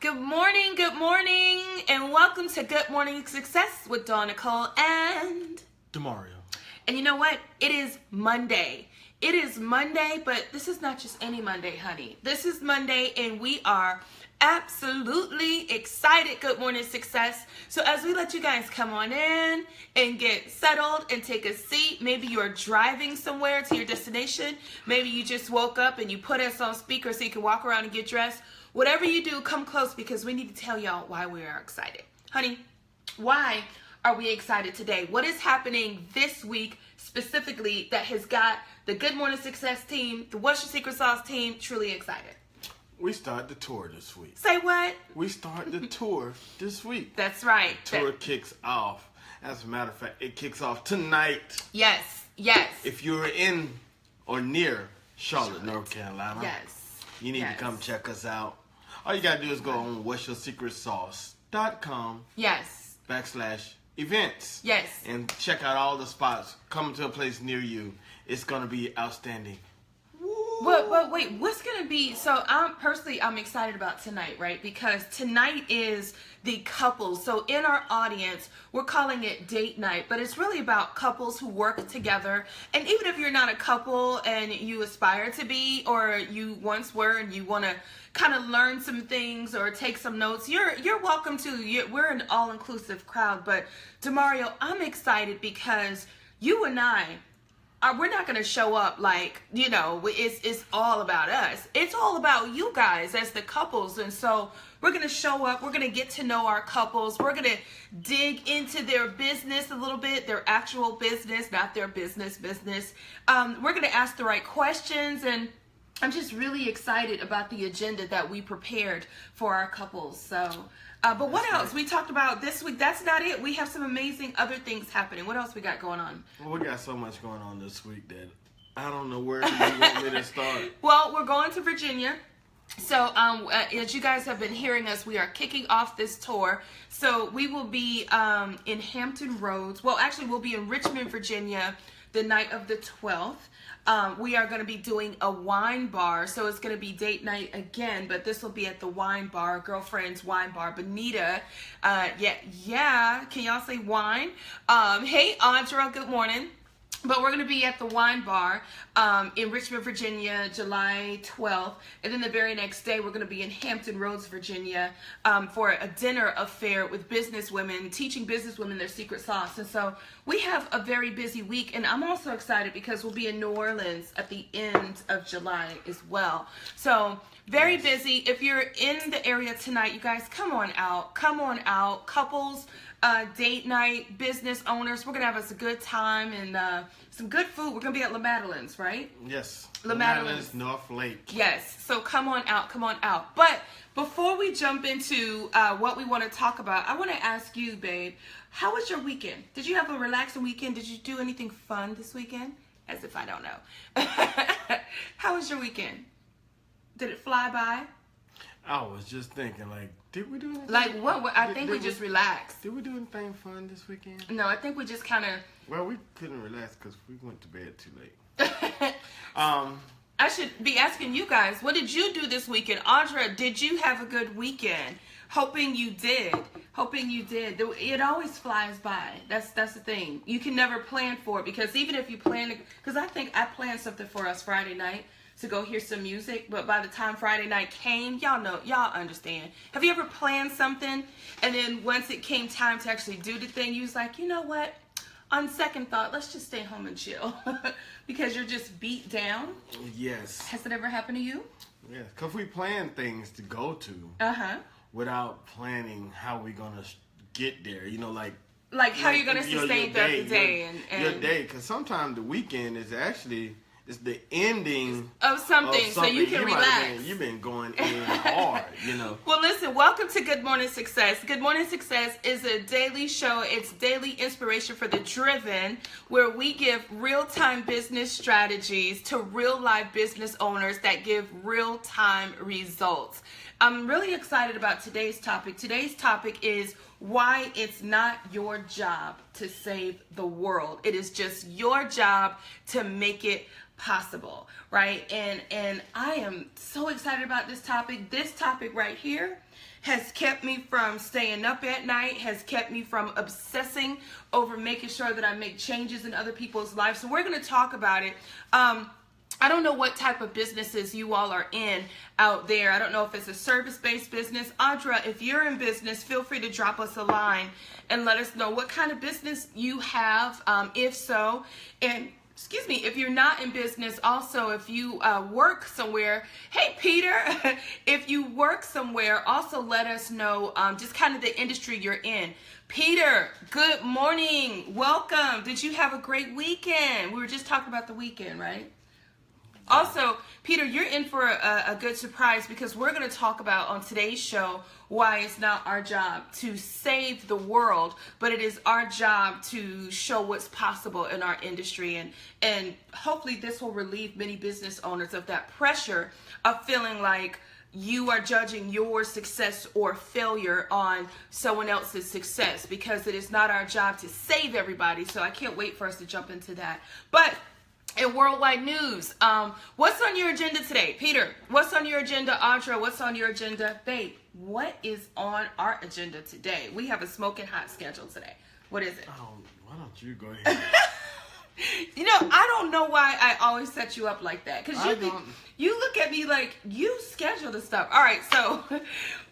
Good morning, and welcome to Good Morning Success with Dawn Nicole and Demario. And you know what? It is Monday. It is Monday, but this is not just any Monday, honey. This is Monday, and we are absolutely excited. Good Morning Success. So as we let you guys come on in and get settled and take a seat, maybe you're driving somewhere to your destination. Maybe you just woke up and you put us on speaker so you can walk around and get dressed. Whatever you do, come close because we need to tell y'all why we are excited. Honey, why are we excited today? What is happening this week specifically that has got the Good Morning Success team, the What's Your Secret Sauce team, truly excited? We start the tour this week. Say what? We start the tour this week. That's right. Tour kicks off. As a matter of fact, it kicks off tonight. Yes. If you're in or near Charlotte, North Carolina, you need to come check us out. All you got to do is go on what'soursecretsauce.com /events. Yes. And check out all the spots. Come to a place near you. It's going to be outstanding. Wait, what's going to be, so I'm excited about tonight, right? Because tonight is the couples. So in our audience, we're calling it date night, but it's really about couples who work together. And even if you're not a couple and you aspire to be, or you once were and you want to kind of learn some things or take some notes, you're welcome to. We're an all-inclusive crowd. But Demario, I'm excited because you and I, we're not going to show up like, it's all about us. It's all about you guys as the couples. And so we're going to show up. We're going to get to know our couples. We're going to dig into their business a little bit, their actual business, not their business. We're going to ask the right questions. And I'm just really excited about the agenda that we prepared for our couples. So, but what else? We talked about this week. That's not it. We have some amazing other things happening. What else we got going on? Well, we got so much going on this week that I don't know where you want me to start. Well, we're going to Virginia. So, as you guys have been hearing us, we are kicking off this tour. So, we will be in Hampton Roads. Well, actually, we'll be in Richmond, Virginia, the night of the 12th. We are going to be doing a wine bar, so it's going to be date night again, but this will be at the wine bar, Girlfriend's Wine Bar, Bonita. Can y'all say wine? Hey, Audra, good morning. But we're going to be at the wine bar in Richmond, Virginia, July 12th. And then the very next day, we're going to be in Hampton Roads, Virginia for a dinner affair with businesswomen, teaching businesswomen their secret sauce. And so we have a very busy week. And I'm also excited because we'll be in New Orleans at the end of July as well. So very busy. If you're in the area tonight, you guys, come on out. Couples, date night, business owners. We're going to have us a good time and some good food. We're going to be at La Madeleine's, right? Yes. La Madeleine's. North Lake. Yes. So come on out. But before we jump into what we want to talk about, I want to ask you, babe, how was your weekend? Did you have a relaxing weekend? Did you do anything fun this weekend? As if I don't know. How was your weekend? Did it fly by? I was just thinking, did we do anything? Like what? I think we just relaxed. Did we do anything fun this weekend? No, I think we just kind of... Well, we couldn't relax because we went to bed too late. I should be asking you guys, what did you do this weekend? Audra, did you have a good weekend? Hoping you did. It always flies by. That's the thing. You can never plan for it because even if you plan it... Because I think I planned something for us Friday night to go hear some music, but by the time Friday night came, y'all understand. Have you ever planned something and then once it came time to actually do the thing, you was like, you know what? On second thought, let's just stay home and chill because you're just beat down? Yes. Has it ever happened to you? Yes, because we plan things to go to without planning how we're going to get there, Like how you're going to sustain throughout the day. Your day, because sometimes the weekend is actually... It's the ending of something. So you can relax. You've been going in hard, Well, listen, welcome to Good Morning Success. Good Morning Success is a daily show. It's daily inspiration for the driven, where we give real-time business strategies to real-life business owners that give real-time results. I'm really excited about today's topic. Today's topic is why it's not your job to save the world. It is just your job to make it possible, right? And I am so excited about this topic. This topic right here has kept me from staying up at night, has kept me from obsessing over making sure that I make changes in other people's lives. So we're going to talk about it. I don't know what type of businesses you all are in out there. I don't know if it's a service-based business. Audra, if you're in business, feel free to drop us a line and let us know what kind of business you have, if so. And excuse me, if you're not in business, also, if you work somewhere, hey, Peter, if you work somewhere, also let us know just kind of the industry you're in. Peter, good morning. Welcome. Did you have a great weekend? We were just talking about the weekend, right? Also, Peter, you're in for a good surprise because we're going to talk about on today's show why it's not our job to save the world, but it is our job to show what's possible in our industry. And hopefully this will relieve many business owners of that pressure of feeling like you are judging your success or failure on someone else's success, because it is not our job to save everybody. So I can't wait for us to jump into that. But in worldwide news, what's on your agenda today? Peter, what's on your agenda? Audra, what's on your agenda? Babe, what is on our agenda today? We have a smoking hot schedule today. What is it? Why don't you go ahead? You know, I don't know why I always set you up like that. Because you look at me like you schedule the stuff. All right, so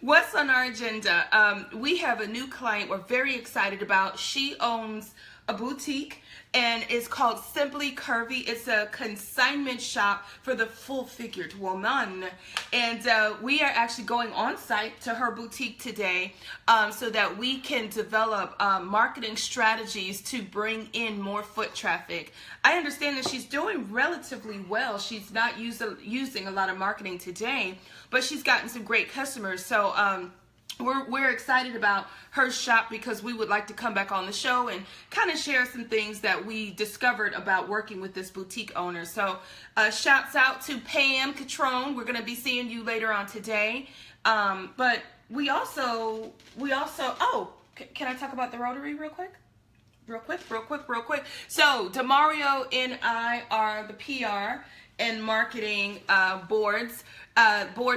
what's on our agenda? We have a new client we're very excited about. She owns a boutique, and it's called Simply Curvy. It's a consignment shop for the full-figured woman. And we are actually going on site to her boutique today so that we can develop marketing strategies to bring in more foot traffic. I understand that she's doing relatively well. She's not using a lot of marketing today, but she's gotten some great customers. So we're excited about her shop because we would like to come back on the show and kind of share some things that we discovered about working with this boutique owner. So shouts out to Pam Catrone. We're going to be seeing you later on today. But we also, oh, can I talk about the Rotary real quick? Real quick. So Demario and I are the PR and marketing board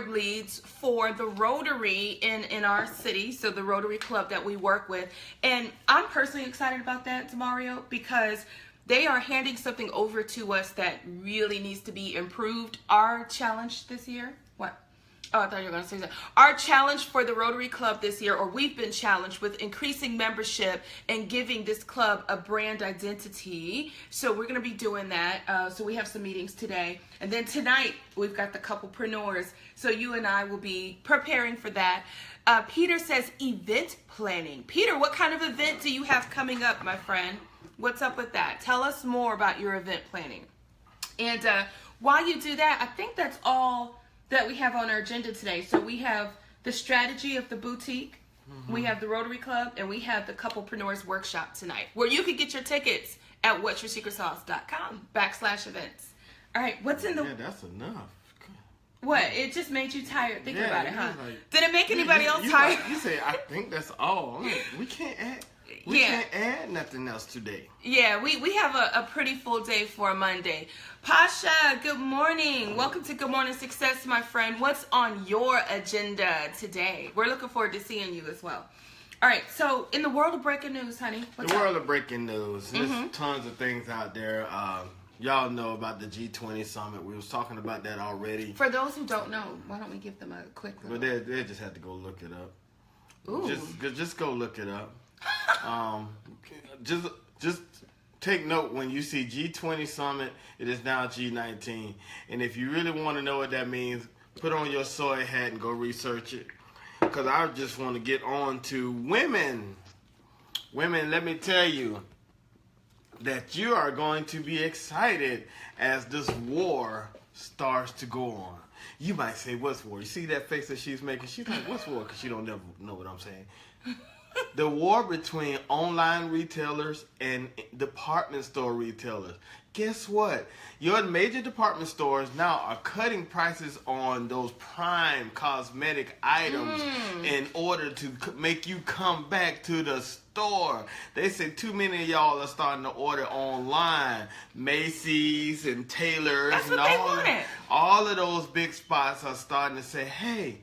leads for the Rotary in our city, so the Rotary Club that we work with. And I'm personally excited about that, Demario, because they are handing something over to us that really needs to be improved. Our challenge this year, what? Oh, I thought you were going to say that. Our challenge for the Rotary Club this year, or we've been challenged with increasing membership and giving this club a brand identity. So we're going to be doing that. So we have some meetings today. And then tonight, we've got the couplepreneurs. So you and I will be preparing for that. Peter says event planning. Peter, what kind of event do you have coming up, my friend? What's up with that? Tell us more about your event planning. And while you do that, I think that's all that we have on our agenda today. So we have the strategy of the boutique, we have the Rotary Club, and we have the Couplepreneurs Workshop tonight, where you can get your tickets at whatsyoursecretsauce.com/events. All right, what's in the... Yeah, that's enough. What? It just made you tired thinking about it, huh? Like, did it make anybody else tired? You say, I think that's all. I'm like, we can't add nothing else today. Yeah, we have a pretty full day for a Monday. Pasha, good morning. Welcome to Good Morning Success, my friend. What's on your agenda today? We're looking forward to seeing you as well. All right, so in the world of breaking news, honey. World of breaking news. There's tons of things out there. Y'all know about the G20 summit. We was talking about that already. For those who don't know, why don't we give them a quick little... But they just had to go look it up. Ooh. Just go look it up. Just take note when you see G20 summit, it is now G19. And if you really want to know what that means, put on your soy hat and go research it. Because I just want to get on to women. Women, let me tell you that you are going to be excited as this war starts to go on. You might say, what's war? You see that face that she's making? She's like, what's war? Because she don't never know what I'm saying. The war between online retailers and department store retailers. Guess what? Your major department stores now are cutting prices on those prime cosmetic items in order to make you come back to the store. They say too many of y'all are starting to order online. Macy's and Taylor's That's and what they wanted. all of those big spots are starting to say, hey,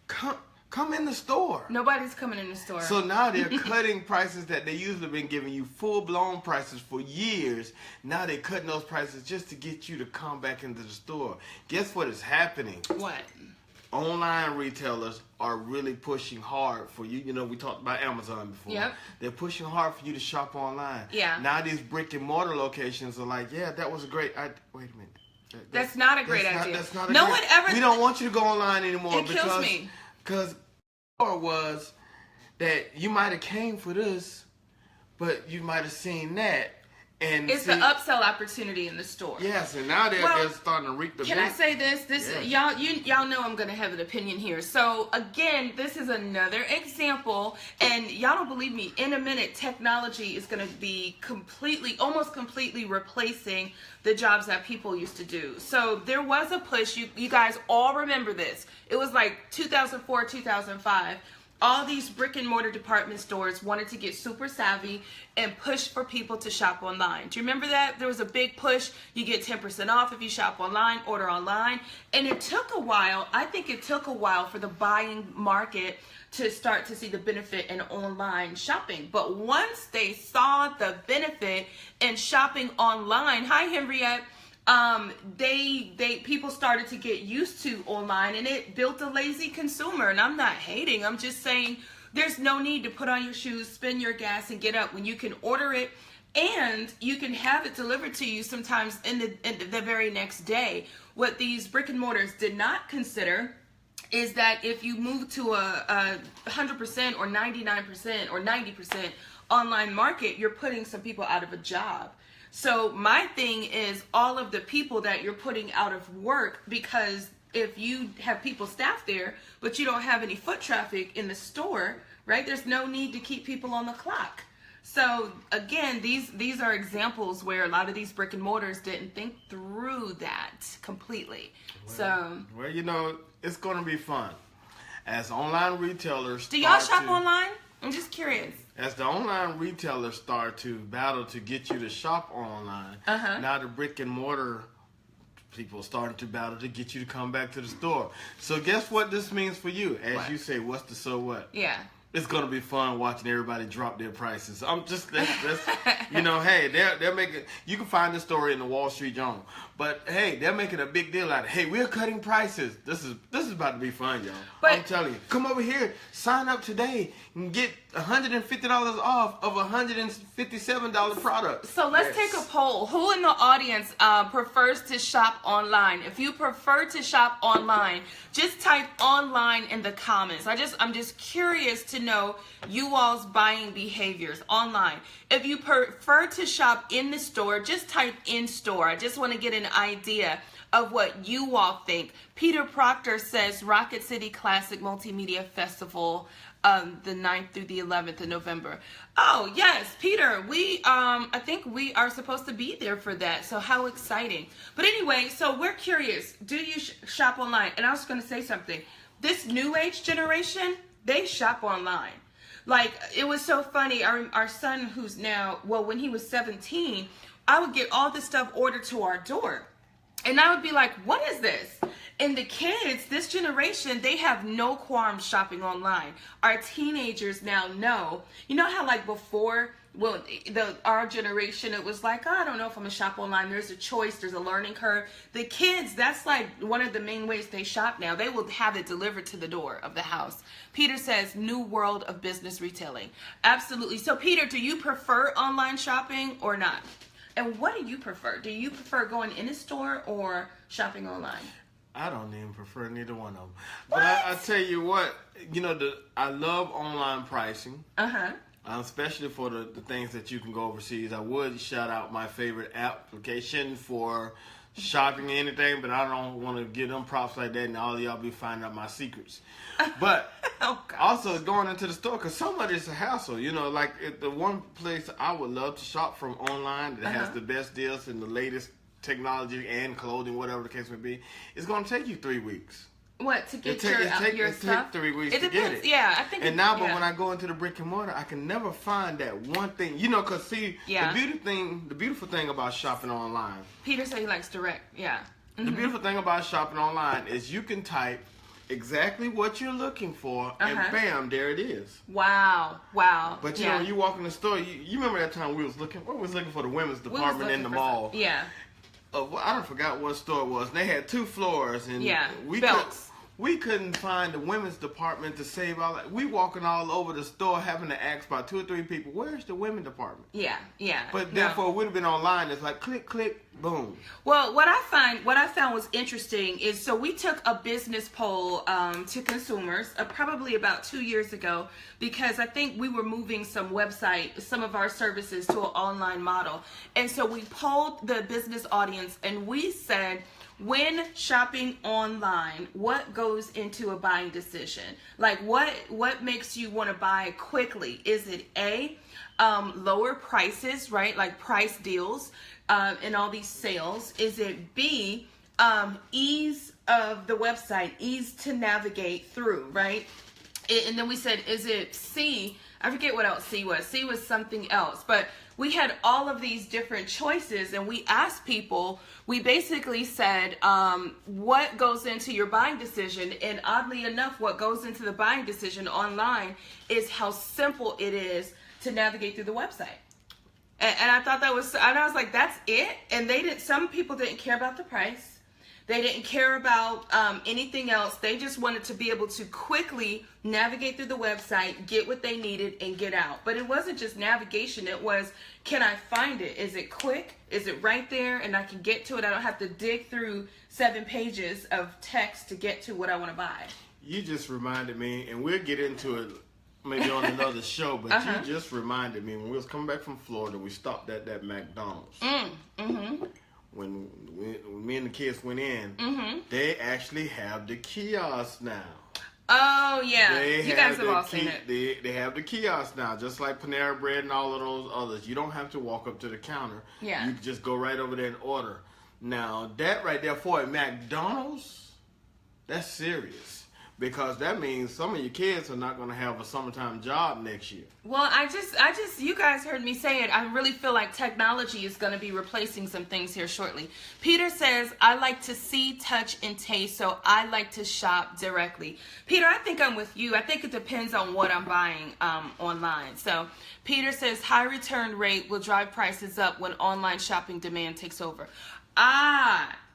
come in the store. Nobody's coming in the store. So now they're cutting prices that they usually been giving you full-blown prices for years. Now they're cutting those prices just to get you to come back into the store. Guess what is happening? What? Online retailers are really pushing hard for you. You know, we talked about Amazon before. Yep. They're pushing hard for you to shop online. Yeah. Now these brick and mortar locations are like, yeah, that was a great idea. Wait a minute. That's not a great idea. That's not a no great, one ever. We don't want you to go online anymore. It kills me. Because was that you might have came for this, but you might have seen that, and It's the upsell opportunity in the store. Yes, and now they're starting to reap the. Can I say this? Y'all know I'm gonna have an opinion here. So again, this is another example, and y'all don't believe me. In a minute, technology is gonna be almost completely replacing the jobs that people used to do. So there was a push. You guys all remember this. It was like 2004, 2005. All these brick and mortar department stores wanted to get super savvy and push for people to shop online. Do you remember that? There was a big push. You get 10% off if you shop online, order online. And it took a while. I think it took a while for the buying market to start to see the benefit in online shopping. But once they saw the benefit in shopping online, hi Henriette, people started to get used to online, and it built a lazy consumer. And I'm not hating, I'm just saying there's no need to put on your shoes, spend your gas, and get up when you can order it, and you can have it delivered to you sometimes in the very next day. What these brick and mortars did not consider is that if you move to a 100% or 99% or 90% online market, you're putting some people out of a job. So my thing is all of the people that you're putting out of work, because if you have people staffed there, but you don't have any foot traffic in the store, right? There's no need to keep people on the clock. So again, these are examples where a lot of these brick and mortars didn't think through that completely. Well, you know, it's going to be fun. As online retailers, do y'all shop online? I'm just curious. As the online retailers start to battle to get you to shop online, now the brick and mortar people are starting to battle to get you to come back to the store. So guess what this means for you? As you say, what's the so what? Yeah. It's going to be fun watching everybody drop their prices. I'm just, that's you know, hey, they're making, you can find this story in the Wall Street Journal, but hey, they're making a big deal out of it. Hey, we're cutting prices. This is about to be fun, y'all. But I'm telling you, come over here, sign up today, and get $150 off of a $157 product. So let's take a poll. Who in the audience prefers to shop online? If you prefer to shop online, just type online in the comments. I'm just curious to know you all's buying behaviors online. If you prefer to shop in the store, just type in store. I just want to get an idea of what you all think. Peter Proctor says Rocket City Classic Multimedia Festival, the 9th through the 11th of November. Oh yes, Peter, I think we are supposed to be there for that. So how exciting. But anyway, so we're curious, do you shop online? And I was going to say something. This new age generation, they shop online. Like, it was so funny. Our son, who's now, well, when he was 17, I would get all this stuff ordered to our door. And I would be like, what is this? And the kids, this generation, they have no qualms shopping online. Our teenagers now know. You know how, like, before, well, our generation, it was like, oh, I don't know if I'm going to shop online. There's a choice. There's a learning curve. The kids, that's like one of the main ways they shop now. They will have it delivered to the door of the house. Peter says, new world of business retailing. Absolutely. So, Peter, do you prefer online shopping or not? And what do you prefer? Do you prefer going in a store or shopping online? I don't even prefer neither one of them. But I tell you what, you know, I love online pricing. Especially for the things that you can go overseas. I would shout out my favorite application for shopping anything, but I don't want to give them props like that, and all of y'all be finding out my secrets. But oh, God. also going into the store, because some of it's a hassle. You know, like the one place I would love to shop from online that has the best deals and the latest technology and clothing, whatever the case may be, it's going to take you 3 weeks. What, to get your stuff? It takes 3 weeks it to depends. get it. Yeah, I think. And now, but when I go into the brick and mortar, I can never find that one thing. You know, because see, the beautiful thing about shopping online. Peter said he likes direct. Yeah. Mm-hmm. The beautiful thing about shopping online is you can type exactly what you're looking for, and bam, there it is. Wow. But you know, when you walk in the store, you remember that time we was looking for the women's department in the mall. Yeah. I don't forgot what store it was. And they had 2 floors, and belts. We couldn't find the women's department to save all that. We walking all over the store having to ask about 2 or 3 people, where's the women's department? Yeah. But therefore, it would have been online. It's like click, click, boom. Well, what I found was interesting is, so we took a business poll to consumers probably about 2 years ago, because I think we were moving some of our services to an online model. And so we polled the business audience and we said, when shopping online, what goes into a buying decision? Like what makes you want to buy quickly? Is it A, lower prices, right? Like price deals and all these sales. Is it B, ease of the website, ease to navigate through, right? And then we said, is it C? I forget what else C was. C was something else. But we had all of these different choices, and we asked people, we basically said, what goes into your buying decision? And oddly enough, what goes into the buying decision online is how simple it is to navigate through the website. And I thought that was, and I was like, that's it? And some people didn't care about the price. They didn't care about anything else. They just wanted to be able to quickly navigate through the website, get what they needed, and get out. But it wasn't just navigation. It was, can I find it? Is it quick? Is it right there? And I can get to it. I don't have to dig through 7 pages of text to get to what I want to buy. You just reminded me, and we'll get into it maybe on another show, but you just reminded me, when we was coming back from Florida, we stopped at that McDonald's. When me and the kids went in, they actually have the kiosk now. Oh, yeah. You guys have all seen it. They have the kiosk now, just like Panera Bread and all of those others. You don't have to walk up to the counter. Yeah. You can just go right over there and order. Now, that right there for a McDonald's, that's serious. Because that means some of your kids are not going to have a summertime job next year. Well, I just, you guys heard me say it. I really feel like technology is going to be replacing some things here shortly. Peter says, I like to see, touch, and taste, so I like to shop directly. Peter, I think I'm with you. I think it depends on what I'm buying online. So Peter says, high return rate will drive prices up when online shopping demand takes over.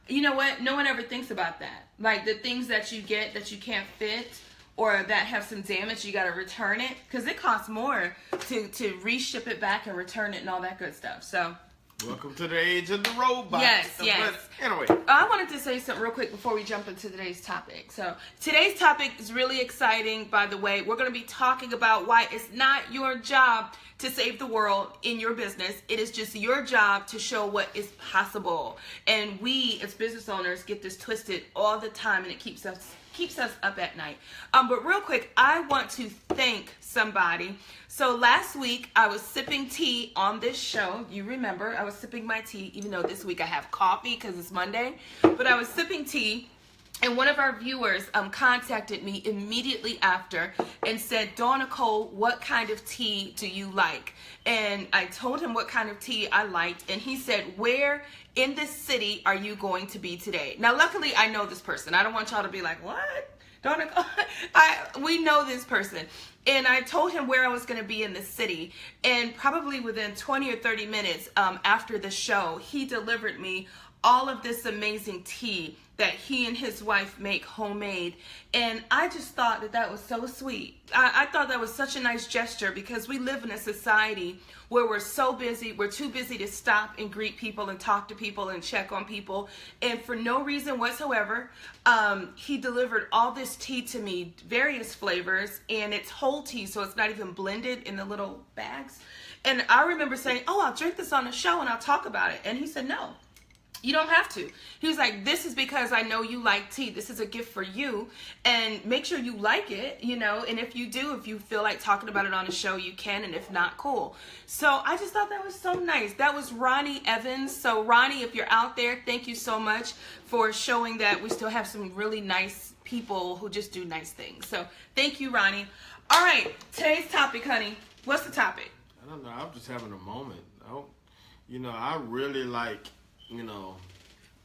You know what? No one ever thinks about that. Like the things that you get that you can't fit or that have some damage, you got to return it because it costs more to reship it back and return it and all that good stuff. So, welcome to the age of the robot. Yes. But anyway, I wanted to say something real quick before we jump into today's topic. So today's topic is really exciting, by the way. We're going to be talking about why it's not your job to save the world in your business. It is just your job to show what is possible. And we as business owners get this twisted all the time, and it keeps us up at night. But real quick, I want to thank somebody. So last week I was sipping tea on this show. You remember I was sipping my tea, even though this week I have coffee because it's Monday. But I was sipping tea. And one of our viewers contacted me immediately after and said, Dawn Nicole, what kind of tea do you like? And I told him what kind of tea I liked. And he said, where in this city are you going to be today? Now, luckily, I know this person. I don't want y'all to be like, what? Dawn Nicole? We know this person. And I told him where I was going to be in the city. And probably within 20 or 30 minutes after the show, he delivered me all of this amazing tea that he and his wife make homemade. And I just thought that was so sweet. I thought that was such a nice gesture because we live in a society where we're so busy. We're too busy to stop and greet people and talk to people and check on people. And for no reason whatsoever, he delivered all this tea to me, various flavors, and it's whole tea, so it's not even blended in the little bags. And I remember saying, oh, I'll drink this on the show and I'll talk about it. And he said, no. You don't have to. He was like, this is because I know you like tea. This is a gift for you. And make sure you like it, you know. And if you do, if you feel like talking about it on a show, you can. And if not, cool. So I just thought that was so nice. That was Ronnie Evans. So Ronnie, if you're out there, thank you so much for showing that we still have some really nice people who just do nice things. So thank you, Ronnie. All right. Today's topic, honey. What's the topic? I don't know. I'm just having a moment. I really like,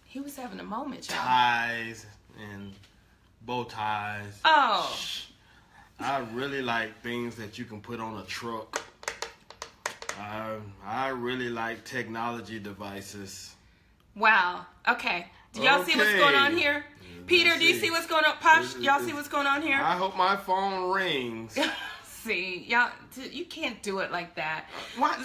He was having a moment, y'all. ties and bow ties. Oh. I really like things that you can put on a truck. I really like technology devices. Wow. Okay. Do y'all see what's going on here? Peter, do you see what's going on? Posh, y'all see what's going on here? I hope my phone rings. See, y'all, you can't do it like that. What?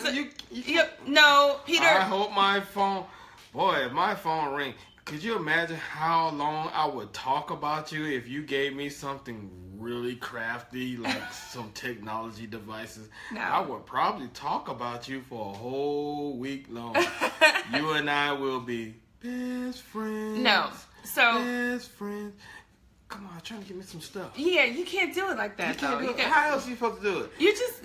No, Peter. I hope my phone... Boy, if my phone rings, could you imagine how long I would talk about you if you gave me something really crafty, like some technology devices? No. I would probably talk about you for a whole week long. You and I will be best friends. No. So... Best friends. Come on, trying to give me some stuff. Yeah, you can't do it like that, though. How else are you supposed to do it?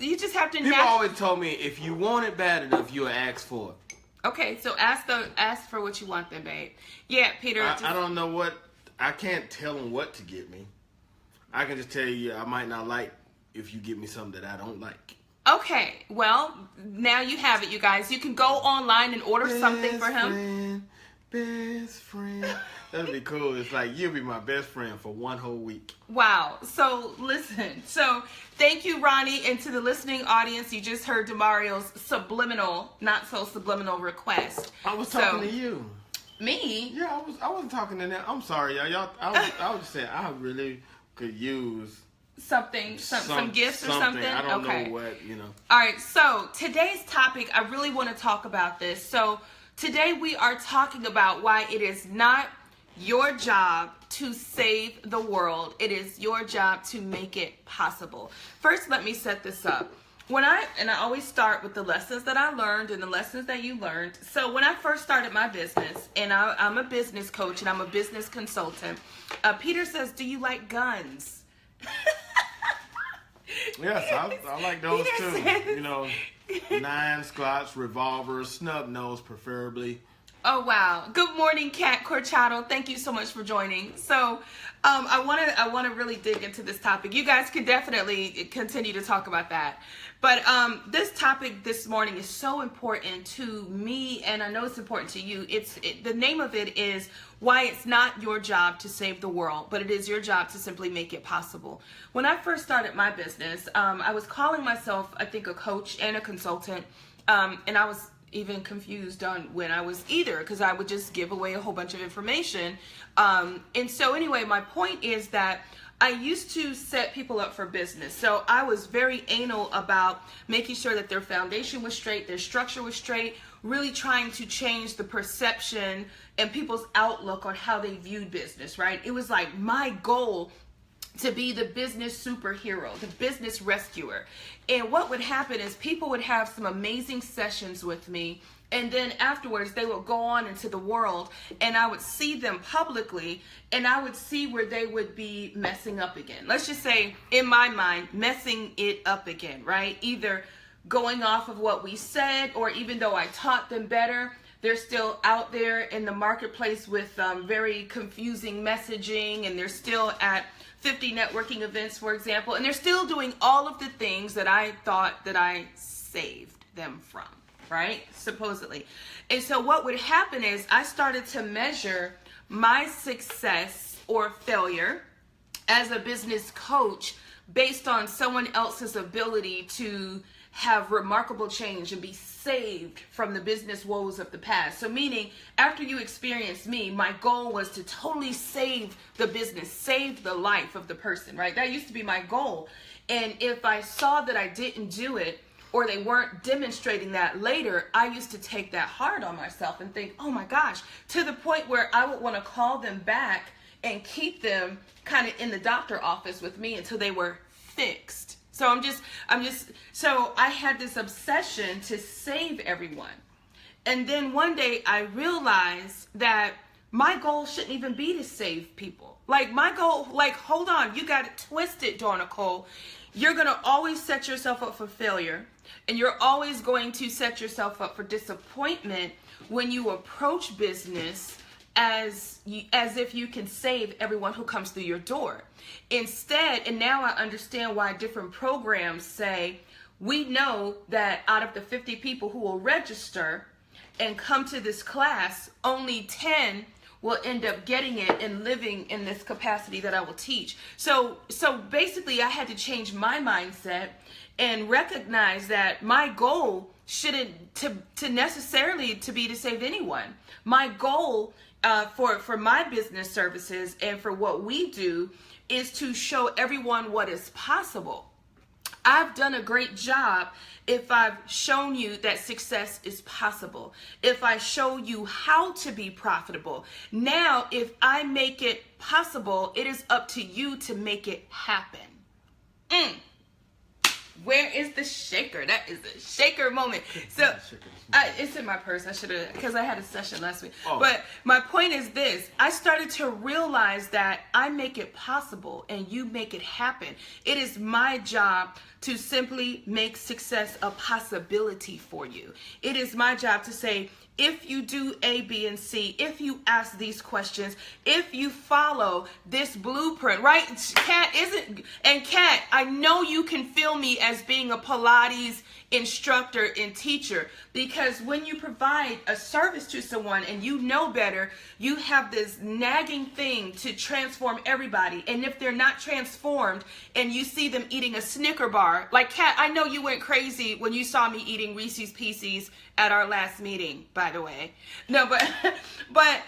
You just have to... People always told me, if you want it bad enough, you'll ask for it. Okay, so ask for what you want then, babe. Yeah, Peter. I don't know what... I can't tell them what to get me. I can just tell you I might not like if you give me something that I don't like. Okay, well, now you have it, you guys. You can go online and order something for him. Best friend. That'd be cool. It's like, you'll be my best friend for one whole week. Wow. So, listen. So, thank you, Ronnie. And to the listening audience, you just heard Demario's subliminal, not so subliminal request. I was talking to you. Me? Yeah, I wasn't talking to them. I'm sorry, y'all. I was just saying, I really could use... some gifts or something? I don't know what, All right, so today's topic, I really want to talk about this. So today we are talking about why it is not your job to save the world. It is your job to make it possible. First, let me set this up. I always start with the lessons that I learned and the lessons that you learned. So when I first started my business, and I'm a business coach and I'm a business consultant, Peter says, do you like guns? Yes, I like those Peter too. says... 9 Scotch, revolvers, snub nose preferably. Oh, wow. Good morning, Kat Corchado. Thank you so much for joining. So I want to really dig into this topic. You guys can definitely continue to talk about that. But this topic this morning is so important to me, and I know it's important to you. The name of it is why it's not your job to save the world, but it is your job to simply make it possible. When I first started my business, I was calling myself, I think, a coach and a consultant, and I was even confused on when I was either, because I would just give away a whole bunch of information. And so anyway, my point is that I used to set people up for business. So I was very anal about making sure that their foundation was straight, their structure was straight, really trying to change the perception and people's outlook on how they viewed business, right? It was like my goal to be the business superhero, the business rescuer. And what would happen is people would have some amazing sessions with me, and then afterwards they would go on into the world, and I would see them publicly, and I would see where they would be messing up again. Let's just say, in my mind, messing it up again, right? Either going off of what we said, or even though I taught them better, they're still out there in the marketplace with very confusing messaging, and they're still at 50 networking events, for example, and they're still doing all of the things that I thought that I saved them from, right? Supposedly. And so what would happen is I started to measure my success or failure as a business coach based on someone else's ability to have remarkable change and be saved from the business woes of the past. So meaning, after you experienced me, my goal was to totally save the business, save the life of the person, right? That used to be my goal. And if I saw that I didn't do it, or they weren't demonstrating that later, I used to take that hard on myself and think, oh my gosh, to the point where I would want to call them back and keep them kind of in the doctor office with me until they were fixed. So so I had this obsession to save everyone. And then one day I realized that my goal shouldn't even be to save people. Like my goal, like, hold on, you got it twisted, Dawn Nicole. You're going to always set yourself up for failure, and you're always going to set yourself up for disappointment when you approach business as if you can save everyone who comes through your door. Instead, and now I understand why different programs say, we know that out of the 50 people who will register and come to this class, only 10 will end up getting it and living in this capacity that I will teach. So basically I had to change my mindset and recognize that my goal shouldn't to necessarily to be to save anyone. My goal for my business services and for what we do is to show everyone what is possible. I've done a great job if I've shown you that success is possible, if I show you how to be profitable. Now, if I make it possible, it is up to you to make it happen. Where is the shaker? That is a shaker moment. So it's in my purse. I should have, because I had a session last week. Oh. But my point is this. I started to realize that I make it possible and you make it happen. It is my job to simply make success a possibility for you. It is my job to say, if you do A, B, and C, if you ask these questions, if you follow this blueprint, right? Kat, Kat, I know you can feel me as being a Pilates instructor and teacher, because when you provide a service to someone and you know better, you have this nagging thing to transform everybody. And if they're not transformed and you see them eating a Snicker bar, like Kat, I know you went crazy when you saw me eating Reese's Pieces at our last meeting, by the way. No, but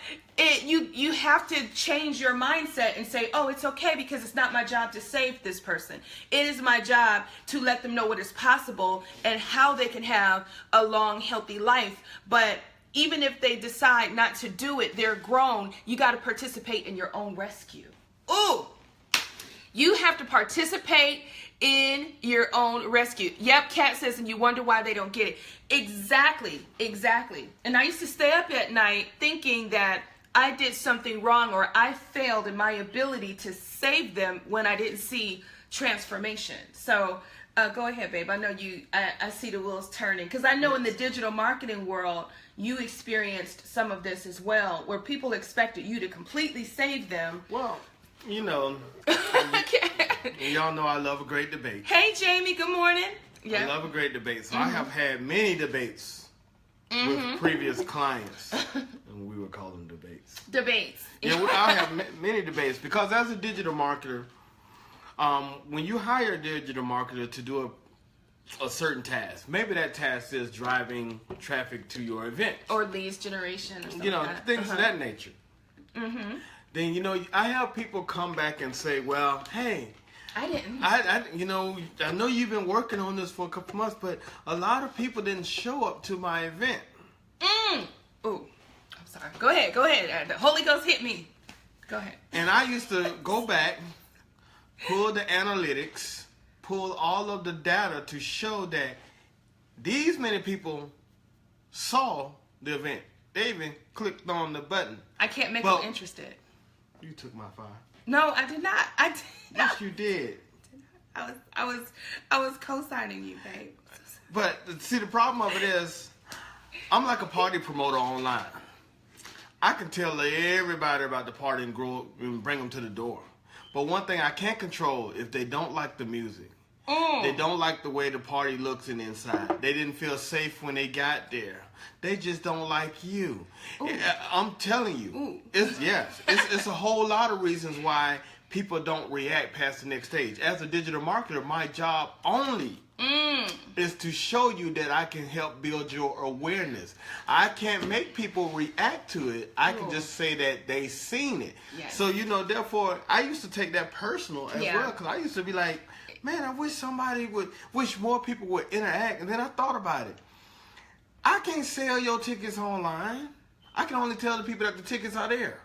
you have to change your mindset and say, oh, it's okay because it's not my job to save this person. It is my job to let them know what is possible and how they can have a long, healthy life. But even if they decide not to do it, they're grown, you got to participate in your own rescue. Ooh, you have to participate in your own rescue. Yep, Kat says, and you wonder why they don't get it. Exactly. And I used to stay up at night thinking that I did something wrong or I failed in my ability to save them when I didn't see transformation. So go ahead, babe. I know I see the wheels turning, because I know in the digital marketing world, you experienced some of this as well, where people expected you to completely save them. Well, you know, y'all know I love a great debate. Hey, Jamie, good morning. Yeah. I love a great debate. So I have had many debates with previous clients, and we would call them debates. Yeah, I have many debates, because as a digital marketer, when you hire a digital marketer to do a certain task, maybe that task is driving traffic to your event or leads generation or something, things of that nature. Then I have people come back and say, well, hey, I didn't. I know you've been working on this for a couple months, but a lot of people didn't show up to my event. Ooh, I'm sorry. Go ahead. The Holy Ghost hit me. Go ahead. And I used to go back, pull the analytics, pull all of the data to show that these many people saw the event. They even clicked on the button. I can't make them interested. You took my 5. No, I did not. Yes, you did. I was co-signing you, babe. But see, the problem of it is, I'm like a party promoter online. I can tell everybody about the party and bring them to the door. But one thing I can't control, if they don't like the music, they don't like the way the party looks in the inside, they didn't feel safe when they got there, they just don't like you. I'm telling you, it's a whole lot of reasons why people don't react past the next stage. As a digital marketer, my job only is to show you that I can help build your awareness. I can't make people react to it. I can just say that they seen it. Yes. So, therefore, I used to take that personal as well, because I used to be like, man, I wish more people would interact. And then I thought about it. I can't sell your tickets online. I can only tell the people that the tickets are there.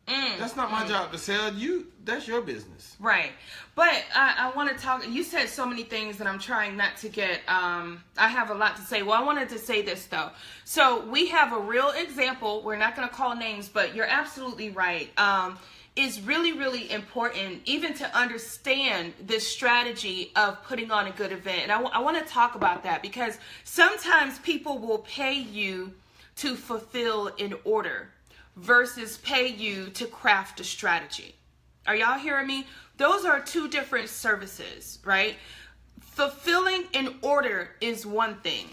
That's not my job to sell you. That's your business. Right. But I want to talk, you said so many things, and I'm trying not to get, I have a lot to say. Well, I wanted to say this though. So we have a real example. We're not going to call names, but you're absolutely right. It's really, really important even to understand this strategy of putting on a good event. And I want to talk about that, because sometimes people will pay you to fulfill an order versus pay you to craft a strategy. Are y'all hearing me? Those are two different services, right? Fulfilling an order is one thing.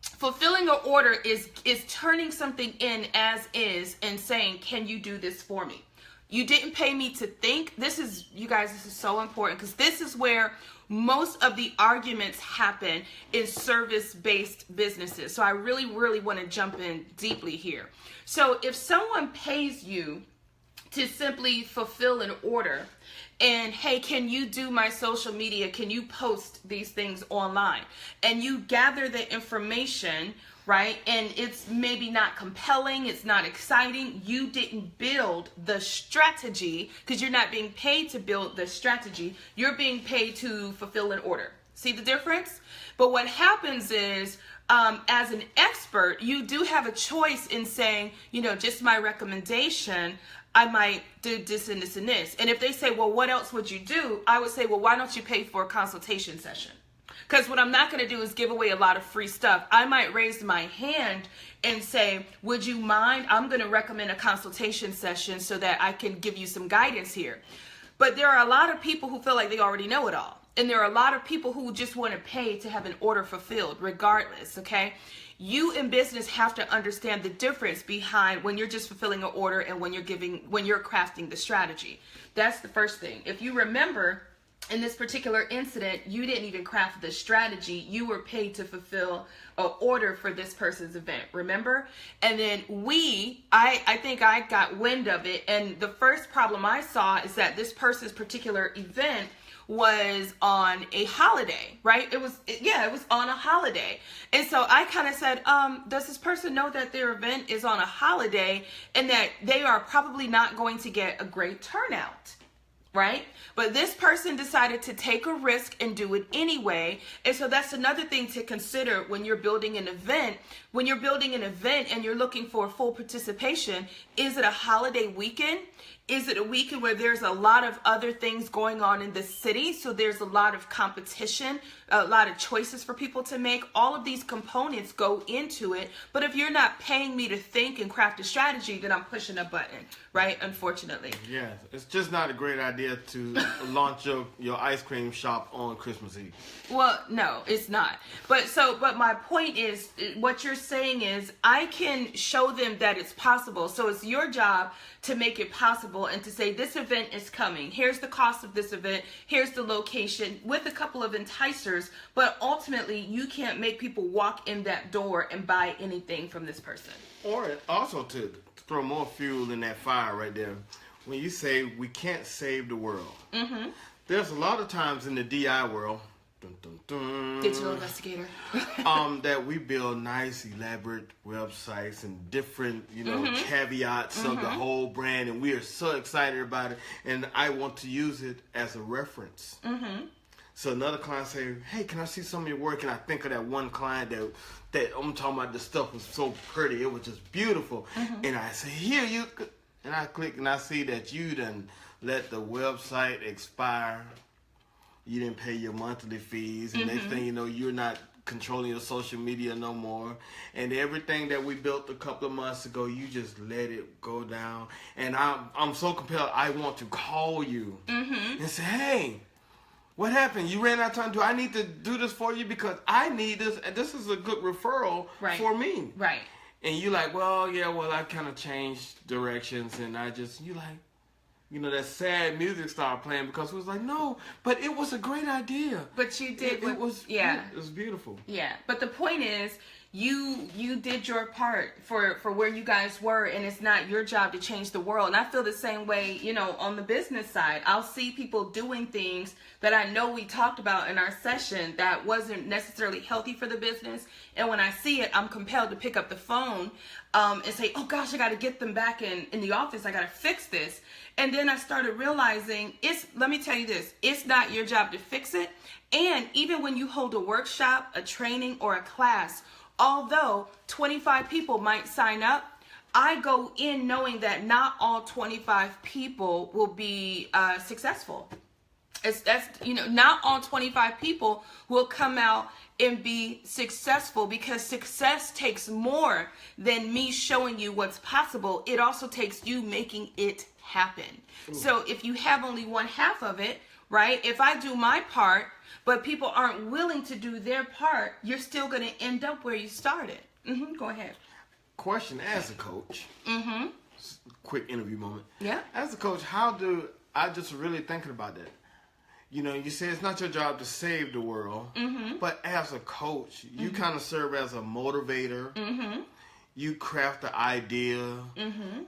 Fulfilling an order is turning something in as is and saying, can you do this for me? You didn't pay me to think. This is, you guys, this is so important, because this is where most of the arguments happen in service-based businesses. So I really, really want to jump in deeply here. So if someone pays you to simply fulfill an order, and hey, can you do my social media? Can you post these things online? And you gather the information, right? And it's maybe not compelling, it's not exciting. You didn't build the strategy, because you're not being paid to build the strategy. You're being paid to fulfill an order. See the difference? But what happens is, as an expert, you do have a choice in saying, you know, just my recommendation, I might do this and this and this. And if they say, well, what else would you do? I would say, well, why don't you pay for a consultation session? Because what I'm not going to do is give away a lot of free stuff. I might raise my hand and say, would you mind? I'm going to recommend a consultation session so that I can give you some guidance here. But there are a lot of people who feel like they already know it all. And there are a lot of people who just want to pay to have an order fulfilled regardless, okay? You in business have to understand the difference behind when you're just fulfilling an order and when you're crafting the strategy. That's the first thing. If you remember, in this particular incident, you didn't even craft the strategy. You were paid to fulfill an order for this person's event, remember? And then I think I got wind of it. And the first problem I saw is that this person's particular event was on a holiday, right? It was on a holiday. And so I kind of said, does this person know that their event is on a holiday and that they are probably not going to get a great turnout? Right? But this person decided to take a risk and do it anyway. And so that's another thing to consider when you're building an event. When you're building an event and you're looking for full participation, is it a holiday weekend? Is it a weekend where there's a lot of other things going on in the city? So there's a lot of competition, a lot of choices for people to make. All of these components go into it. But if you're not paying me to think and craft a strategy, then I'm pushing a button, right? Unfortunately. Yeah, it's just not a great idea to launch your ice cream shop on Christmas Eve. Well, no, it's not. But my point is, what you're saying is, I can show them that it's possible. So it's your job to make it possible and to say, this event is coming. Here's the cost of this event. Here's the location, with a couple of enticers. But ultimately, you can't make people walk in that door and buy anything from this person. Or also to throw more fuel in that fire right there, when you say we can't save the world. Mm-hmm. There's a lot of times in the DI world, Digital investigator. that we build nice, elaborate websites and different, caveats of the whole brand, and we are so excited about it. And I want to use it as a reference. Mm-hmm. So another client say, "Hey, can I see some of your work?" And I think of that one client that I'm talking about. The stuff was so pretty; it was just beautiful. Mm-hmm. And I say, "Here, you," and I click and I see that you done let the website expire. You didn't pay your monthly fees, and next thing you know, you're not controlling your social media no more. And everything that we built a couple of months ago, you just let it go down. And I'm so compelled. I want to call you and say, "Hey, what happened? You ran out of time. Do I need to do this for you? Because I need this. And this is a good referral for me." Right. And you like, I kind of changed directions, and you like, that sad music started playing, because it was like, no, but it was a great idea. But you did. It was beautiful. Yeah. But the point is, you did your part for where you guys were, and it's not your job to change the world. And I feel the same way, on the business side. I'll see people doing things that I know we talked about in our session that wasn't necessarily healthy for the business, and when I see it, I'm compelled to pick up the phone and say, oh gosh, I got to get them back in the office. I got to fix this. And then I started realizing, let me tell you this, it's not your job to fix it. And even when you hold a workshop, a training, or a class, although 25 people might sign up, I go in knowing that not all 25 people will be successful. Not all 25 people will come out and be successful, because success takes more than me showing you what's possible. It also takes you making it happen. Ooh. So if you have only one half of it, right? If I do my part, but people aren't willing to do their part, you're still going to end up where you started. Go ahead. Question: as a coach, quick interview moment. Yeah. As a coach, I just really thinking about that. You say it's not your job to save the world, but as a coach, you kind of serve as a motivator. You craft the idea.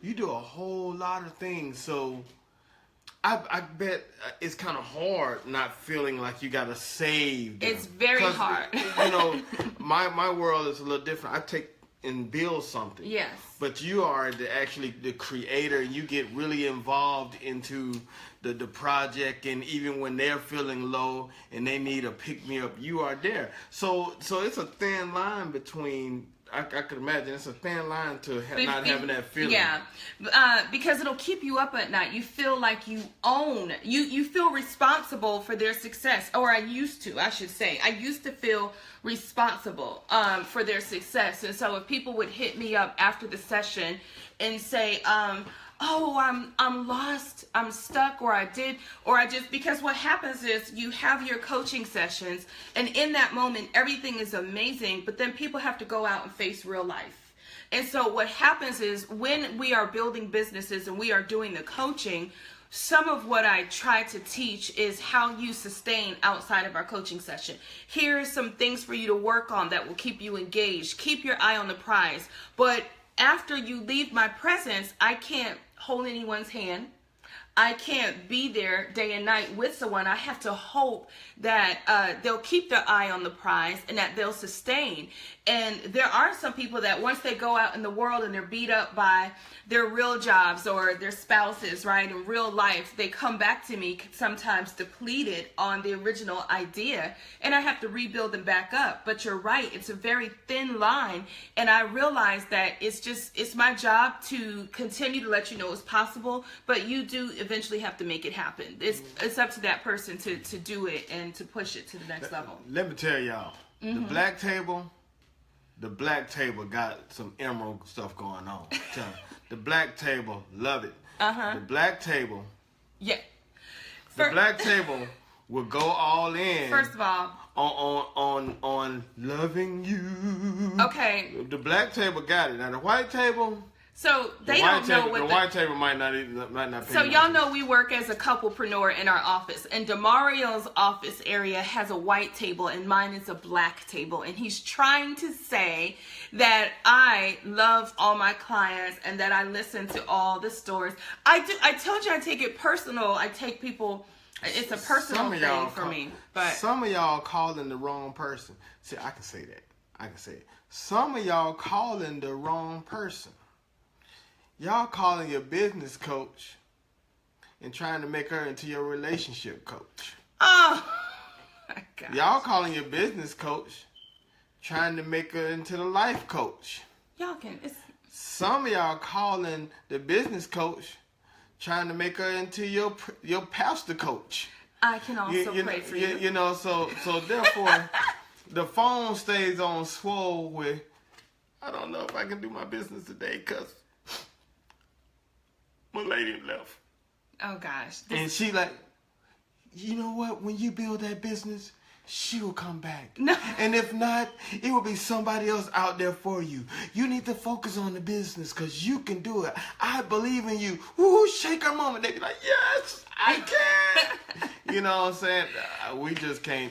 You do a whole lot of things. So I bet it's kind of hard not feeling like you got to save them. It's very hard. My world is a little different. I take and build something. Yes. But you are actually the creator. You get really involved into the project, and even when they're feeling low and they need a pick-me-up, you are there. So it's a thin line between, I could imagine, it's a thin line to not having that feeling. Yeah, because it'll keep you up at night. You feel like you own, you feel responsible for their success. Or I used to feel responsible for their success. And so if people would hit me up after the session and say, oh, I'm lost, I'm stuck, or because what happens is you have your coaching sessions, and in that moment, everything is amazing, but then people have to go out and face real life. And so what happens is when we are building businesses and we are doing the coaching, some of what I try to teach is how you sustain outside of our coaching session. Here are some things for you to work on that will keep you engaged. Keep your eye on the prize. But after you leave my presence, I can't hold anyone's hand. I can't be there day and night with someone. I have to hope that they'll keep their eye on the prize and that they'll sustain. And there are some people that once they go out in the world and they're beat up by their real jobs or their spouses, right, in real life, they come back to me sometimes depleted on the original idea, and I have to rebuild them back up. But you're right, it's a very thin line, and I realize that it's my job to continue to let you know it's possible, but you do eventually have to make it happen. It's up to that person to do it and to push it to the next level. Let me tell y'all, the black table got some emerald stuff going on. The black table, love it. The black table. Yeah. The black table will go all in. First of all, on loving you. Okay. The black table got it. Now the white table. So they don't know what the white table might not pay. So y'all know we work as a couplepreneur in our office, and Damario's office area has a white table and mine is a black table, and he's trying to say that I love all my clients and that I listen to all the stories. I told you I take it personal. I take people. It's a personal thing for me. But some of y'all calling the wrong person. See, I can say that. I can say it. Some of y'all calling the wrong person. Y'all calling your business coach and trying to make her into your relationship coach. Oh, my God. Y'all calling your business coach trying to make her into the life coach. Some of y'all calling the business coach trying to make her into your pastor coach. I can also pray for you. So therefore, the phone stays on swole with, I don't know if I can do my business today because my lady left. Oh, gosh. And she like, you know what? When you build that business, she will come back. No. And if not, it will be somebody else out there for you. You need to focus on the business because you can do it. I believe in you. Woo, shake her mama. They be like, yes, I can. You know what I'm saying? We just can't.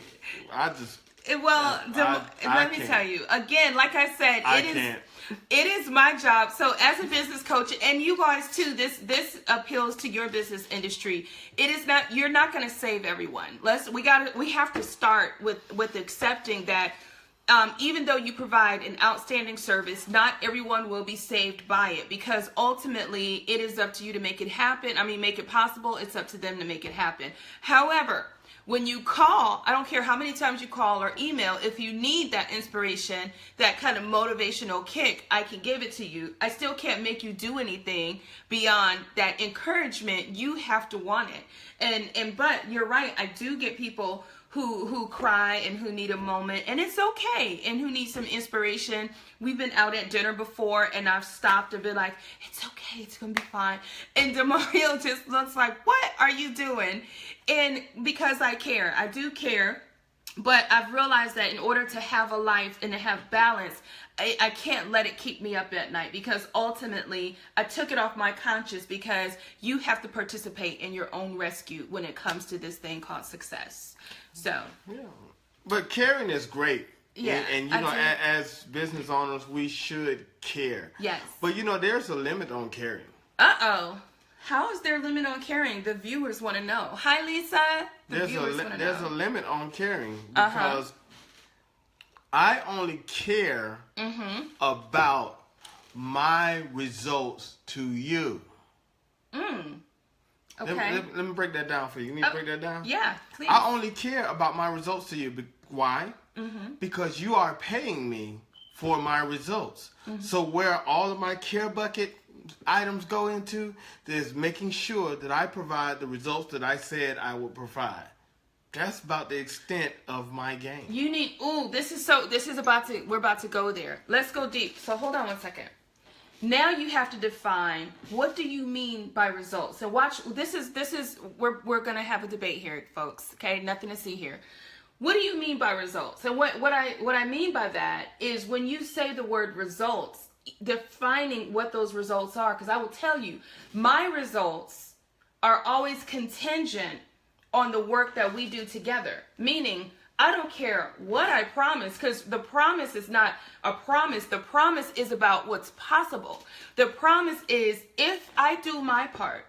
Well, let me can't. tell you again. Like I said, it is my job. So as a business coach, and you guys too, this appeals to your business industry. It is not. You're not going to save everyone. We have to start with accepting that. Even though you provide an outstanding service, not everyone will be saved by it, because ultimately it is up to you to make it happen. I mean, make it possible. It's up to them to make it happen. However, when you call, I don't care how many times you call or email, if you need that inspiration, that kind of motivational kick, I can give it to you. I still can't make you do anything beyond that encouragement. You have to want it. But you're right. I do get people who cry and who need a moment, and it's okay, and who need some inspiration. We've been out at dinner before, and I've stopped and been like, it's okay, it's gonna be fine. And Demario just looks like, what are you doing? And because I care, I do care, but I've realized that in order to have a life and to have balance, I can't let it keep me up at night, because ultimately I took it off my conscience, because you have to participate in your own rescue when it comes to this thing called success. So, yeah. But caring is great. Yeah. And you know, as business owners, we should care. Yes. But you know, there's a limit on caring. Uh-oh. How is there a limit on caring? The viewers want to know. Hi, Lisa. There's a limit on caring, because I only care about my results to you. Okay. Let me break that down for you. You need to break that down? Yeah, please. I only care about my results to you. Why? Because you are paying me for my results. So where all of my care bucket items go into is making sure that I provide the results that I said I would provide. That's about the extent of my game. You need, we're about to go there. Let's go deep. So hold on one second. Now you have to define, what do you mean by results? So watch, we're going to have a debate here, folks. Okay. Nothing to see here. What do you mean by results? And what I mean by that is, when you say the word results, defining what those results are, because I will tell you, my results are always contingent on the work that we do together. Meaning, I don't care what I promise, because the promise is not a promise. The promise is about what's possible. The promise is, if I do my part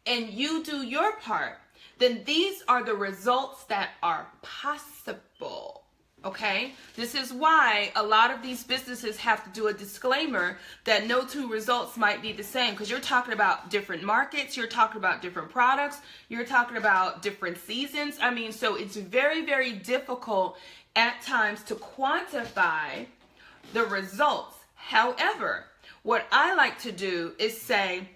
and you do your part, then these are the results that are possible. Okay? This is why a lot of these businesses have to do a disclaimer that no two results might be the same, because you're talking about different markets, you're talking about different products, you're talking about different seasons. I mean, so it's very, very difficult at times to quantify the results. However, what I like to do is say,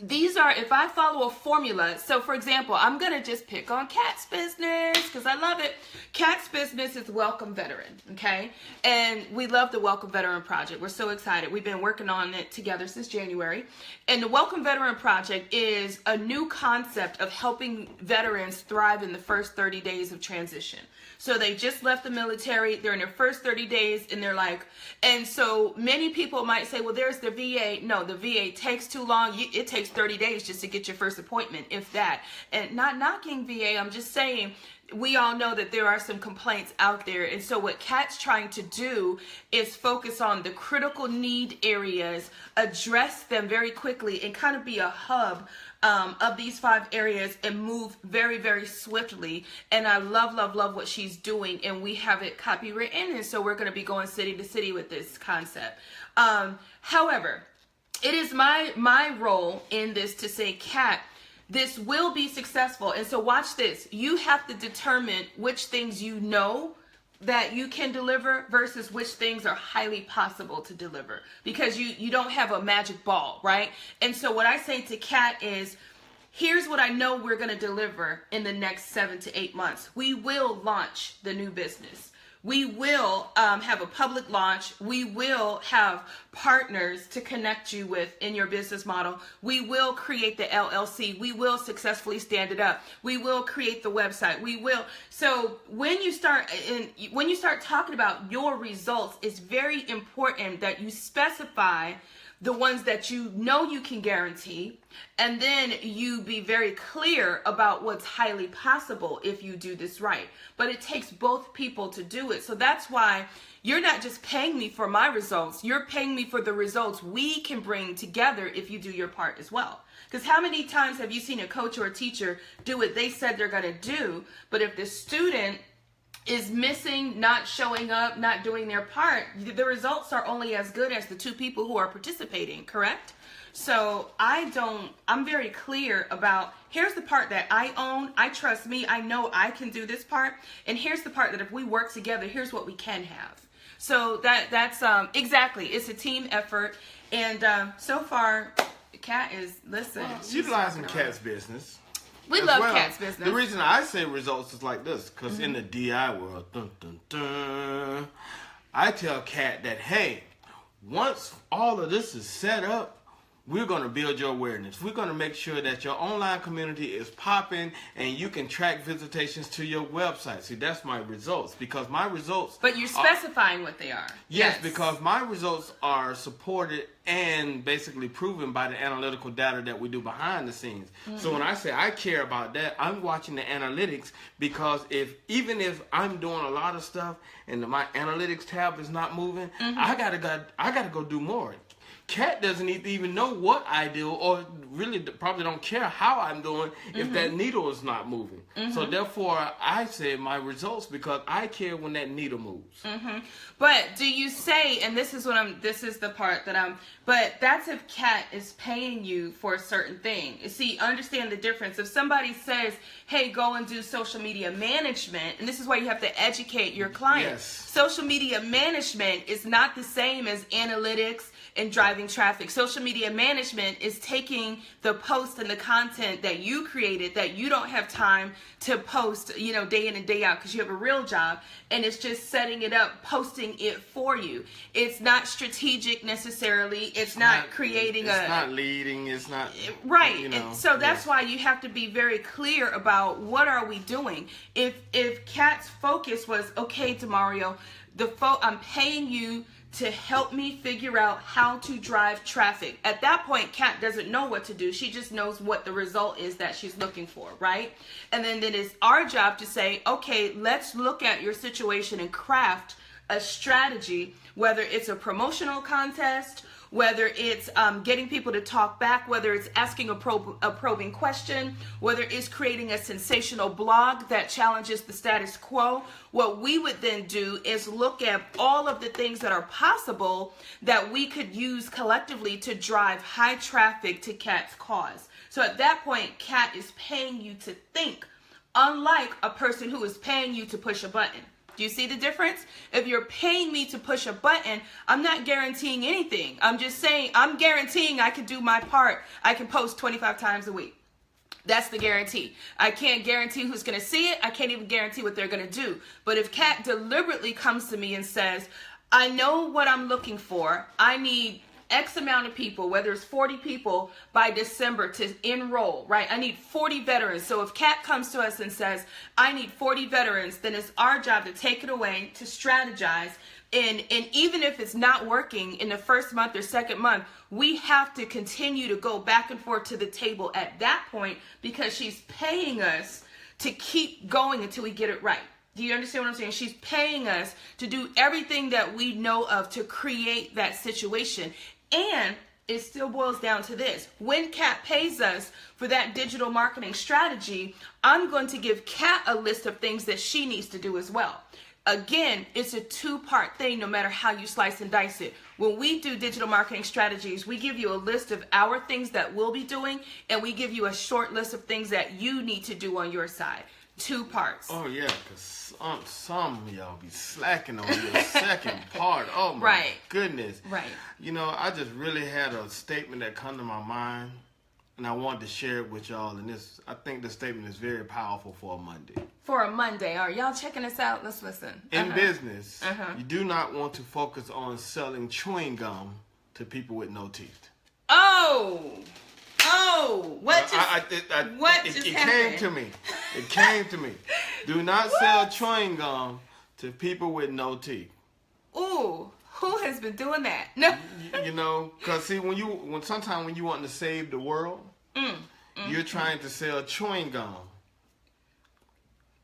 these are, if I follow a formula, so for example, I'm going to just pick on Kat's business because I love it. Kat's business is Welcome Veteran, okay? And we love the Welcome Veteran Project. We're so excited. We've been working on it together since January. And the Welcome Veteran Project is a new concept of helping veterans thrive in the first 30 days of transition. So they just left the military, they're in their first 30 days, and they're like, and so many people might say, well, there's the VA. No, the VA takes too long. It takes 30 days just to get your first appointment, if that. And not knocking VA, I'm just saying, we all know that there are some complaints out there. And so what Kat's trying to do is focus on the critical need areas, address them very quickly, and kind of be a hub of these 5 areas and move very, very swiftly. And I love, love, love what she's doing. And we have it copywritten. And so we're going to be going city to city with this concept. However, it is my role in this to say, Kat, this will be successful. And so watch this. You have to determine which things you know that you can deliver versus which things are highly possible to deliver, because you don't have a magic ball, right? And so what I say to Kat is, here's what I know we're going to deliver in the next 7 to 8 months. We will launch the new business. We will have a public launch. We will have partners to connect you with in your business model. We will create the LLC. We will successfully stand it up. We will create the website. We will. So when you start talking about your results, it's very important that you specify the ones that you know you can guarantee, and then you be very clear about what's highly possible if you do this right. But it takes both people to do it. So that's why you're not just paying me for my results, you're paying me for the results we can bring together if you do your part as well. Because how many times have you seen a coach or a teacher do what they said they're going to do, but if the student is missing, not showing up, not doing their part, the results are only as good as the two people who are participating, correct? So I'm very clear about, here's the part that I own, I trust me, I know I can do this part, and here's the part that if we work together, here's what we can have. So that's exactly, it's a team effort, and so far, Kat is, listen. Well, utilizing Kat's business. We love Kat's business. The reason I say results is like this, because in the DI world, I tell Kat that, hey, once all of this is set up, we're going to build your awareness. We're going to make sure that your online community is popping and you can track visitations to your website. See, that's my results, because my results... But you're specifying what they are. Yes, because my results are supported and basically proven by the analytical data that we do behind the scenes. So when I say I care about that, I'm watching the analytics, because even if I'm doing a lot of stuff and my analytics tab is not moving, I gotta go do more. Kat doesn't even know what I do, or really probably don't care how I'm doing if that needle is not moving. So therefore, I say my results, because I care when that needle moves. But do you say, and this is the part that but that's if Kat is paying you for a certain thing. See, understand the difference. If somebody says, hey, go and do social media management, and this is why you have to educate your client. Yes. Social media management is not the same as analytics and driving traffic. Social media management is taking the post and the content that you created that you don't have time to post, day in and day out because you have a real job, and it's just setting it up, posting it for you. It's not strategic necessarily. It's not creating it's not leading. It's not right. And so that's why you have to be very clear about what are we doing. If Kat's focus was, okay, Demario, I'm paying you to help me figure out how to drive traffic. At that point, Kat doesn't know what to do. She just knows what the result is that she's looking for, right? And then it is our job to say, okay, let's look at your situation and craft a strategy, whether it's a promotional contest, whether it's getting people to talk back, whether it's asking a probing question, whether it's creating a sensational blog that challenges the status quo. What we would then do is look at all of the things that are possible that we could use collectively to drive high traffic to Kat's cause. So at that point, Kat is paying you to think, unlike a person who is paying you to push a button. Do you see the difference? If you're paying me to push a button, I'm not guaranteeing anything. I'm just saying, I'm guaranteeing I can do my part. I can post 25 times a week. That's the guarantee. I can't guarantee who's going to see it. I can't even guarantee what they're going to do. But if Kat deliberately comes to me and says, I know what I'm looking for. I need X amount of people, whether it's 40 people by December to enroll, right? I need 40 veterans. So if Kat comes to us and says, I need 40 veterans, then it's our job to take it away, to strategize. And even if it's not working in the first month or second month, we have to continue to go back and forth to the table at that point, because she's paying us to keep going until we get it right. Do you understand what I'm saying? She's paying us to do everything that we know of to create that situation. And it still boils down to this. When Kat pays us for that digital marketing strategy, I'm going to give Kat a list of things that she needs to do as well. Again, it's a two-part thing no matter how you slice and dice it. When we do digital marketing strategies, we give you a list of our things that we'll be doing, and we give you a short list of things that you need to do on your side. Two parts. Oh, yeah, because some of y'all be slacking on your second part. Oh, my goodness. Right. I just really had a statement that come to my mind, and I wanted to share it with y'all. And I think the statement is very powerful for a Monday. For a Monday. Are y'all checking us out? Let's listen. In business, you do not want to focus on selling chewing gum to people with no teeth. What just it came to me. It came to me. Do not sell chewing gum to people with no teeth. Ooh, Who has been doing that? No. You know, because see, sometimes when you want to save the world, you're trying to sell chewing gum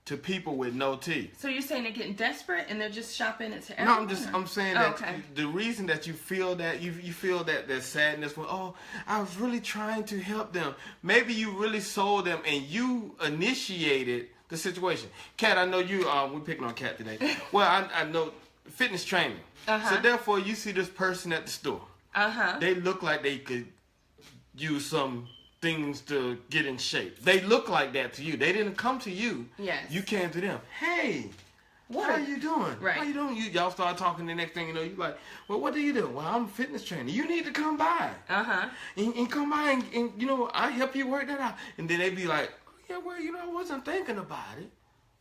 to people with no teeth. So you're saying they're getting desperate and they're just shopping it to No, everyone? I'm saying that the reason that you feel that you feel that sadness when, oh, I was really trying to help them. Maybe you really sold them and you initiated the situation. Kat, I know you. We're picking on Kat today. Well, I know fitness training. So therefore, you see this person at the store. They look like they could use some things to get in shape. They look like that to you. They didn't come to you. Yes. You came to them. Hey, how are you doing? Right. How you doing? Y'all start talking. The next thing you know, you like, well, what do you do? Well, I'm a fitness trainer. You need to come by. And come by and you know, I help you work that out. And then they be like, yeah, well, you know, I wasn't thinking about it,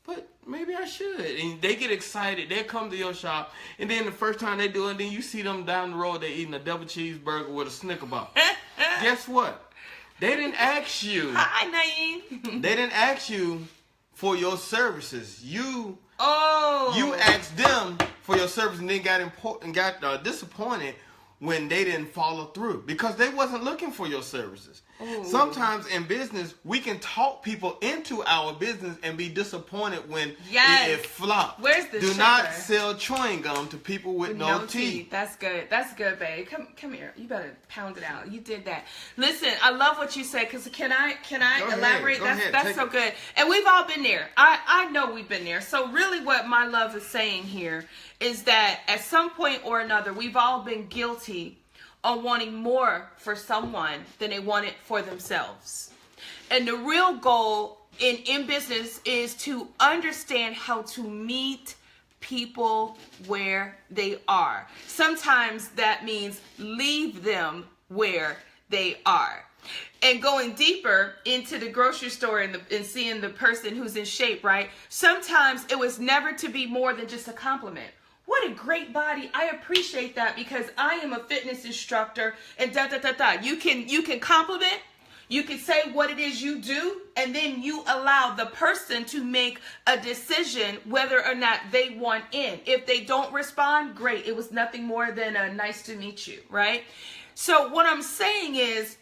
but maybe I should. And they get excited. They come to your shop, and then the first time they do it, then you see them down the road. They eating a double cheeseburger with a Snicker bar. Guess what? They didn't ask you. Hi, Naeem. They didn't ask you for your services. You asked them for your service, and then got disappointed when they didn't follow through because they wasn't looking for your services. Ooh. Sometimes in business, we can talk people into our business and be disappointed when it flops. Where's the Do sugar? Not sell chewing gum to people with no teeth. That's good. That's good, babe. Come here. You better pound it out. You did that. Listen, I love what you said because can I elaborate? Go ahead. That's so good. And we've all been there. I know we've been there. So really what my love is saying here is that at some point or another, we've all been guilty on wanting more for someone than they wanted for themselves. And the real goal in business is to understand how to meet people where they are. Sometimes that means leave them where they are. And going deeper into the grocery store and seeing the person who's in shape, right? Sometimes it was never to be more than just a compliment. What a great body. I appreciate that because I am a fitness instructor and You can compliment, you can say what it is you do, and then you allow the person to make a decision whether or not they want in. If they don't respond, great. It was nothing more than a nice to meet you, right? So what I'm saying is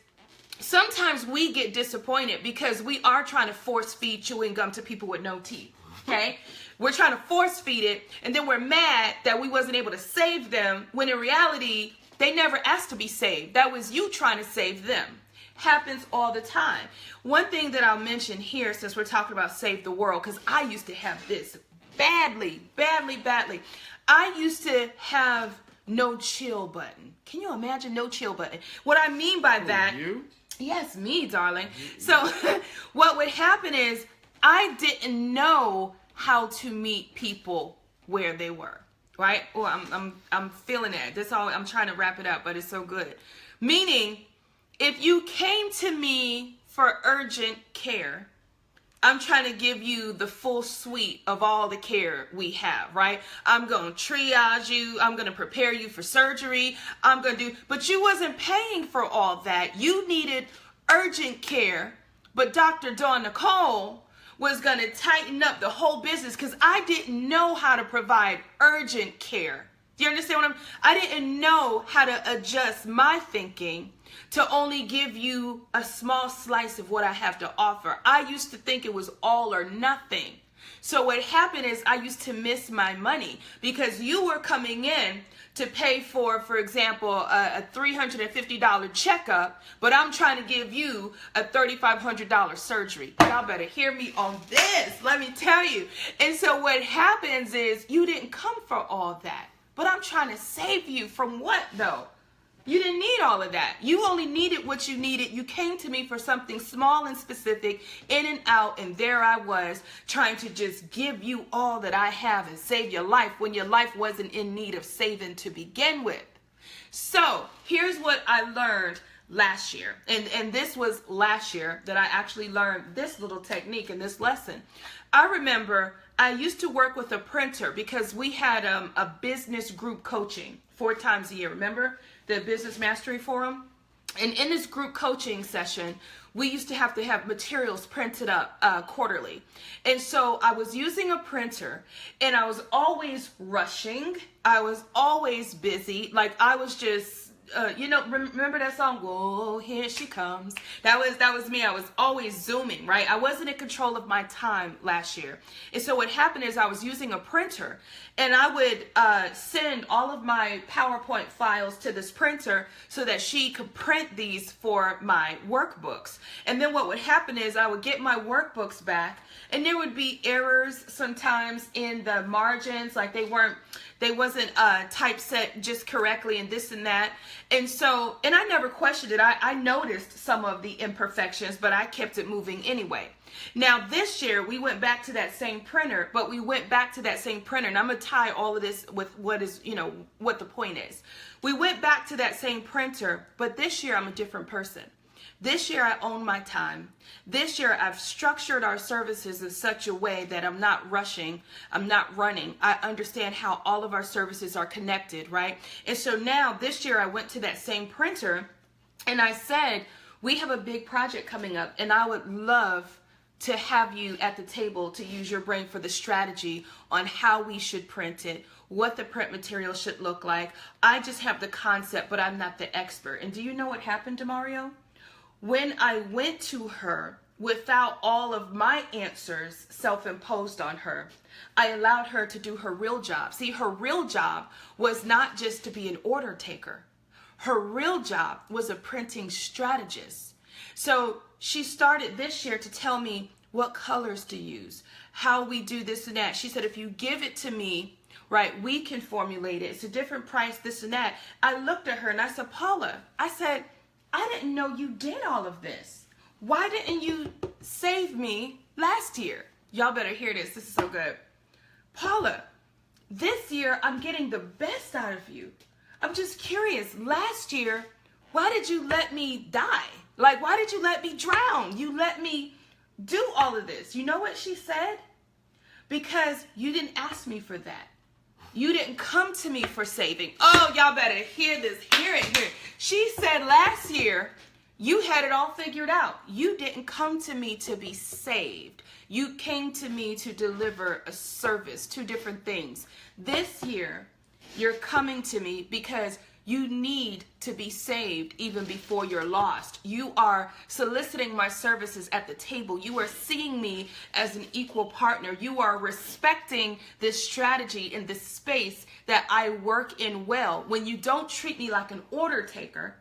sometimes we get disappointed because we are trying to force feed chewing gum to people with no teeth, okay? We're trying to force feed it, and then we're mad that we wasn't able to save them, when in reality, they never asked to be saved. That was you trying to save them. Happens all the time. One thing that I'll mention here, since we're talking about save the world, because I used to have this badly. I used to have no chill button. Can you imagine no chill button? What I mean by that... You? Yes, me, darling. So what would happen is I didn't know how to meet people where they were, right? Oh, I'm feeling that. That's all. I'm trying to wrap it up, but it's so good. Meaning, if you came to me for urgent care, I'm trying to give you the full suite of all the care we have, right? I'm going to triage you. I'm going to prepare you for surgery. But you wasn't paying for all that. You needed urgent care, but Dr. Dawn Nicole was going to tighten up the whole business because I didn't know how to provide urgent care. Do you understand what I didn't know how to adjust my thinking to only give you a small slice of what I have to offer. I used to think it was all or nothing. So what happened is I used to miss my money because you were coming in to pay for example, a $350 checkup, but I'm trying to give you a $3,500 surgery. Y'all better hear me on this, let me tell you. And so what happens is you didn't come for all that, but I'm trying to save you from what though? You didn't need all of that. You only needed what you needed. You came to me for something small and specific, in and out, and there I was trying to just give you all that I have and save your life when your life wasn't in need of saving to begin with. So here's what I learned last year. And this was last year that I actually learned this little technique in this lesson. I remember I used to work with a printer because we had a business group coaching 4 times a year. Remember the Business Mastery Forum? And in this group coaching session, we used to have materials printed up quarterly. And so I was using a printer, and I was always rushing. I was always busy. Like I was just, remember that song? Whoa, here she comes. That was me. I was always zooming, right? I wasn't in control of my time last year. And so what happened is I was using a printer, and I would send all of my PowerPoint files to this printer so that she could print these for my workbooks. And then what would happen is I would get my workbooks back, and there would be errors sometimes in the margins, like they wasn't typeset just correctly and this and that. And so, and I never questioned it. I noticed some of the imperfections, but I kept it moving anyway. Now this year we went back to that same printer, and I'm going to tie all of this with what the point is. We went back to that same printer, but this year I'm a different person. This year I own my time. This year I've structured our services in such a way that I'm not rushing, I'm not running. I understand how all of our services are connected, right? And so now this year I went to that same printer and I said, we have a big project coming up, and I would love to have you at the table to use your brain for the strategy on how we should print it, what the print material should look like. I just have the concept, but I'm not the expert. And do you know what happened, Demario? When I went to her without all of my answers self-imposed on her, I allowed her to do her real job. See, her real job was not just to be an order taker. Her real job was a printing strategist. So she started this year to tell me what colors to use, how we do this and that. She said, if you give it to me, right, we can formulate it. It's a different price, this and that. I looked at her and I said, Paula, I said, I didn't know you did all of this. Why didn't you save me last year? Y'all better hear this. This is so good. Paula, this year I'm getting the best out of you. I'm just curious. Last year, why did you let me die? Like, why did you let me drown? You let me do all of this. You know what she said? Because you didn't ask me for that. You didn't come to me for saving. Oh, y'all better hear this. Hear it. She said last year, you had it all figured out. You didn't come to me to be saved. You came to me to deliver a service, two different things. This year, you're coming to me because you need to be saved even before you're lost. You are soliciting my services at the table. You are seeing me as an equal partner. You are respecting this strategy in this space that I work in well. When you don't treat me like an order taker,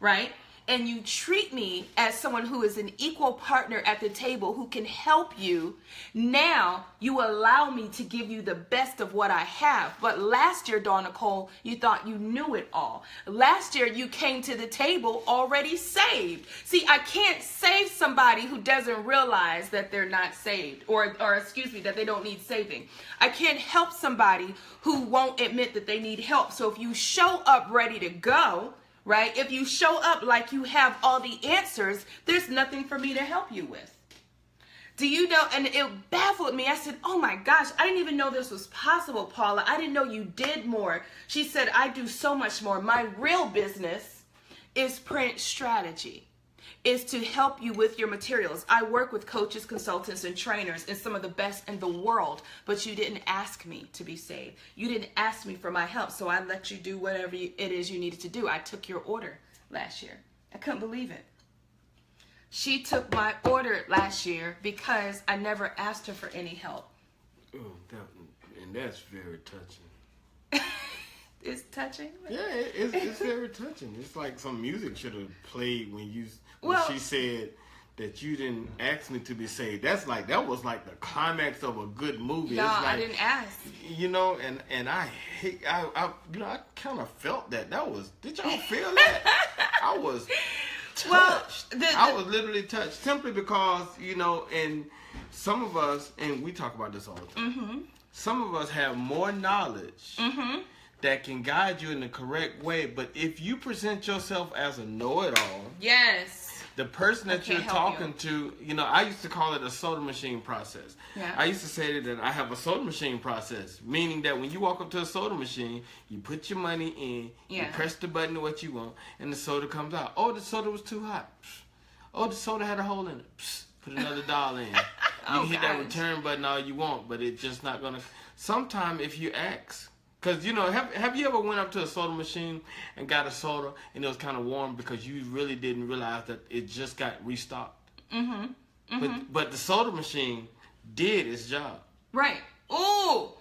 right? And you treat me as someone who is an equal partner at the table who can help you, now you allow me to give you the best of what I have. But last year, Dawn Nicole, you thought you knew it all. Last year, you came to the table already saved. See, I can't save somebody who doesn't realize that they're not saved, or that they don't need saving. I can't help somebody who won't admit that they need help. So if you show up ready to go, right? If you show up like you have all the answers, there's nothing for me to help you with. Do you know? And it baffled me. I said, oh my gosh, I didn't even know this was possible, Paula. I didn't know you did more. She said, I do so much more. My real business is print strategy, is to help you with your materials. I work with coaches, consultants, and trainers, and some of the best in the world, but you didn't ask me to be saved. You didn't ask me for my help, so I let you do whatever it is you needed to do. I took your order last year. I couldn't believe it. She took my order last year because I never asked her for any help. Oh, and that's very touching. It's touching? Yeah, it's very touching. It's like some music should have played when she said that you didn't ask me to be saved. That was like the climax of a good movie. No, it's like, I didn't ask. You know, and I kind of felt that. Did y'all feel that? I was touched. Well, I was literally touched simply because, and some of us, and we talk about this all the time. Mm-hmm. Some of us have more knowledge. Mm-hmm. That can guide you in the correct way. But if you present yourself as a know-it-all, yes, The person that you're can't help talking to, I used to call it a soda machine process. Yeah. I used to say that I have a soda machine process, meaning that when you walk up to a soda machine, you put your money in, you press the button of what you want, and the soda comes out. Oh, the soda was too hot. Oh, the soda had a hole in it. Put another $1 in. You can hit that return button all you want, but it's just not gonna. Sometime if you ask, because have you ever went up to a soda machine and got a soda and it was kind of warm because you really didn't realize that it just got restocked? But the soda machine did its job. Right. Oh,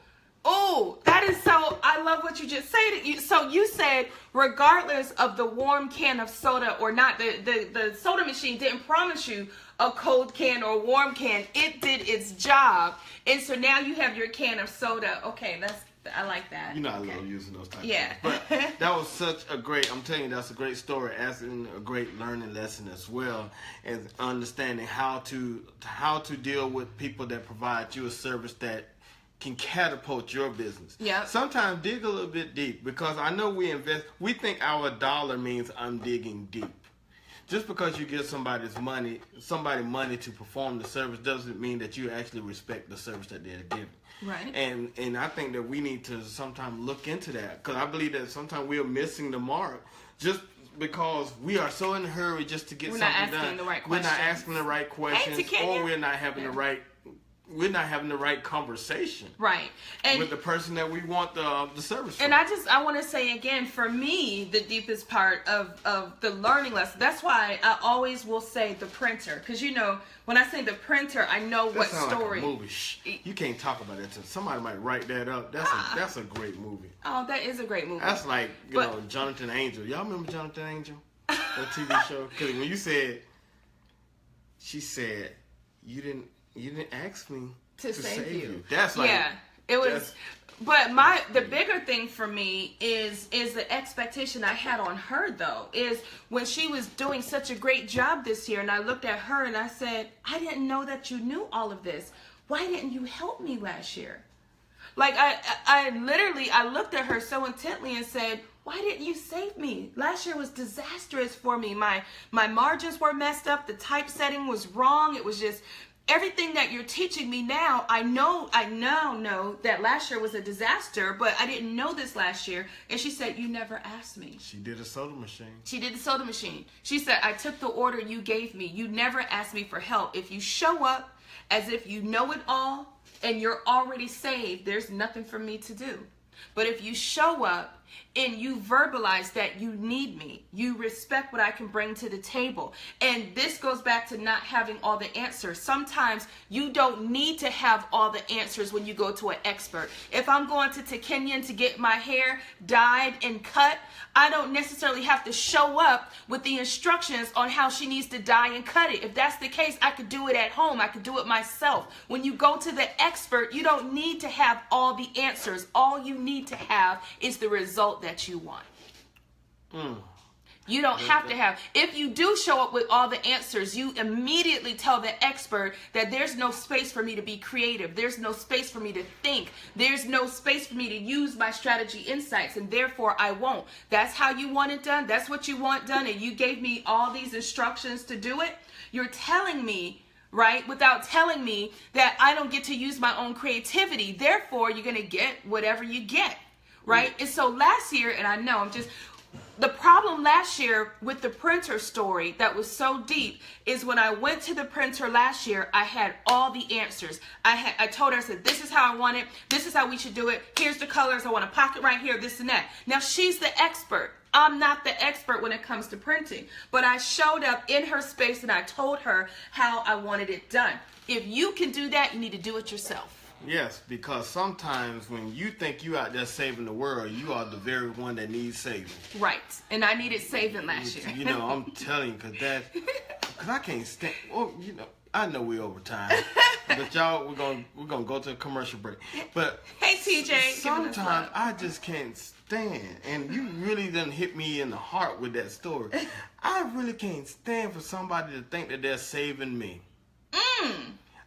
that is so. I love what you just said. So you said, regardless of the warm can of soda or not, the soda machine didn't promise you a cold can or a warm can. It did its job, and so now you have your can of soda. Okay, I like that. I love using those types. Yeah. Of things. But that was such a great. I'm telling you, that's a great story, as in a great learning lesson as well, and understanding how to deal with people that provide you a service that can catapult your business. Yeah. Sometimes dig a little bit deep, because I know we think our dollar means I'm digging deep. Just because you give somebody money to perform the service doesn't mean that you actually respect the service that they're giving. Right. And I think that we need to sometimes look into that, because I believe that sometimes we are missing the mark just because we are so in a hurry just to get something done. We're not asking the right We're questions. not asking the right questions, Kenya. or we're not having the right conversation. Right. And with the person that we want the service from. And I want to say again, for me, the deepest part of the learning lesson, that's why I always will say the printer. Because, when I say the printer, I know that what sounds story. Like a movie. You can't talk about that. Somebody might write that up. That's a great movie. Oh, that is a great movie. That's like, Jonathan Angel. Y'all remember Jonathan Angel? That TV show? Because when she said, you didn't ask me to save you. That's like, it was. But the bigger thing for me is the expectation I had on her, though, is when she was doing such a great job this year, and I looked at her and I said, I didn't know that you knew all of this. Why didn't you help me last year? Like, I looked at her so intently and said, why didn't you save me? Last year was disastrous for me. My margins were messed up. The typesetting was wrong. It was just everything that you're teaching me now. I now know that last year was a disaster, but I didn't know this last year. And she said, you never asked me. She did a soda machine. She did the soda machine. She said, I took the order you gave me. You never asked me for help. If you show up as if you know it all and you're already saved, there's nothing for me to do. But if you show up and you verbalize that you need me, you respect what I can bring to the table. And this goes back to not having all the answers. Sometimes you don't need to have all the answers when you go to an expert. If I'm going to Kenyon to get my hair dyed and cut, I don't necessarily have to show up with the instructions on how she needs to dye and cut it. If that's the case, I could do it at home. I could do it myself. When you go to the expert, you don't need to have all the answers. All you need to have is the result that you want. You don't have to have. If you do show up with all the answers, you immediately tell the expert that there's no space for me to be creative. There's no space for me to think. There's no space for me to use my strategy insights, and therefore I won't. That's how you want it done. That's what you want done, and you gave me all these instructions to do it. You're telling me, right, without telling me that I don't get to use my own creativity. Therefore, you're going to get whatever you get, right? And so last year, and I know the problem last year with the printer story that was so deep is when I went to the printer last year, I had all the answers. I told her, I said, this is how I want it. This is how we should do it. Here's the colors. I want a pocket right here, this and that. Now she's the expert. I'm not the expert when it comes to printing, but I showed up in her space and I told her how I wanted it done. If you can do that, you need to do it yourself. Yes, because sometimes when you think you out there saving the world, you are the very one that needs saving. Right, and I needed saving last year. I'm telling you, because I can't stand. Well, I know we're over time, but y'all, we're gonna go to a commercial break. But hey, TJ, sometimes I just can't stand, and you really done hit me in the heart with that story. I really can't stand for somebody to think that they're saving me.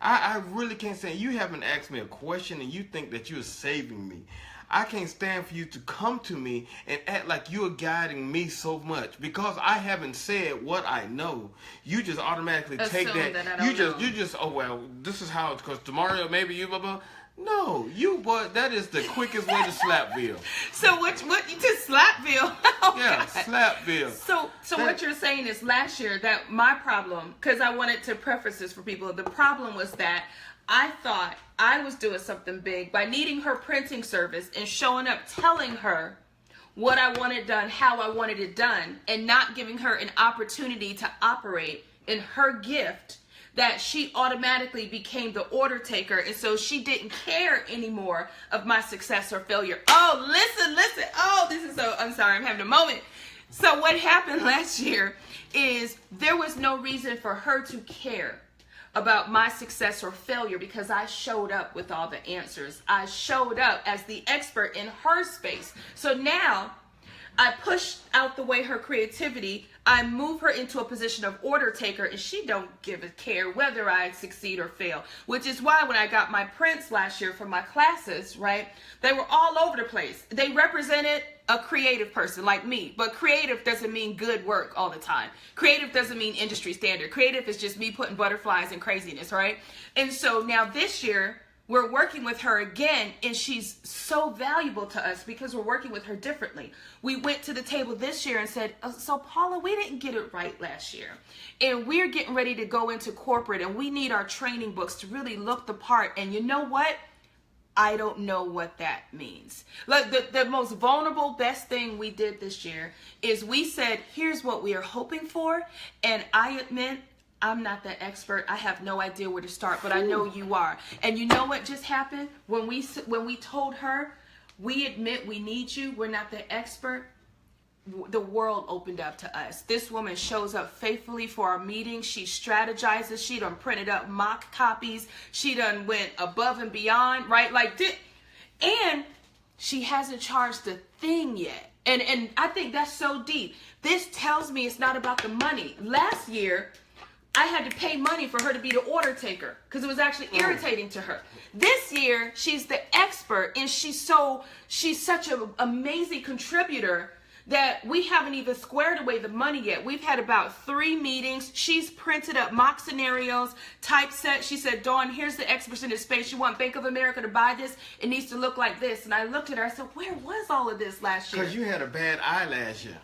I really can't say you haven't asked me a question and you think that you're saving me. I can't stand for you to come to me and act like you're guiding me so much because I haven't said what I know. You just automatically take Assume that. I don't know. You just oh well, this is how it's because tomorrow maybe you blah blah. No, you boy, that is the quickest way to Slapville. So what you did Slapville? Oh, Yeah, God. Slapville. So what you're saying is last year that my problem, because I wanted to preface this for people, the problem was that I thought I was doing something big by needing her printing service and showing up telling her what I wanted done, how I wanted it done, and not giving her an opportunity to operate in her gift, that she automatically became the order taker, and so she didn't care anymore of my success or failure. Oh, listen. Oh, this is so, I'm sorry, I'm having a moment. So what happened last year is there was no reason for her to care about my success or failure because I showed up with all the answers. I showed up as the expert in her space. So now I push out the way her creativity. I move her into a position of order taker, and she don't give a care whether I succeed or fail. Which is why when I got my prints last year for my classes, right, they were all over the place. They represented a creative person like me, but creative doesn't mean good work all the time. Creative doesn't mean industry standard. Creative is just me putting butterflies and craziness, right? And so now this year, we're working with her again, and she's so valuable to us because we're working with her differently. We went to the table this year and said, so Paula, we didn't get it right last year. And we're getting ready to go into corporate, and we need our training books to really look the part. And you know what? I don't know what that means. Like the most vulnerable, best thing we did this year is we said, here's what we are hoping for. And I admit, I'm not that expert. I have no idea where to start, but I know you are. And you know what just happened? When we told her, we admit we need you, we're not the expert, the world opened up to us. This woman shows up faithfully for our meetings. She strategizes. She done printed up mock copies. She done went above and beyond, right? And she hasn't charged a thing yet. And I think that's so deep. This tells me it's not about the money. Last year, I had to pay money for her to be the order taker because it was actually irritating to her. This year, she's the expert, and she's such an amazing contributor that we haven't even squared away the money yet. We've had about 3 meetings. She's printed up mock scenarios, typeset. She said, Dawn, here's the experts in this space. You want Bank of America to buy this? It needs to look like this. And I looked at her. I said, where was all of this last year? Because you had a bad eye last year.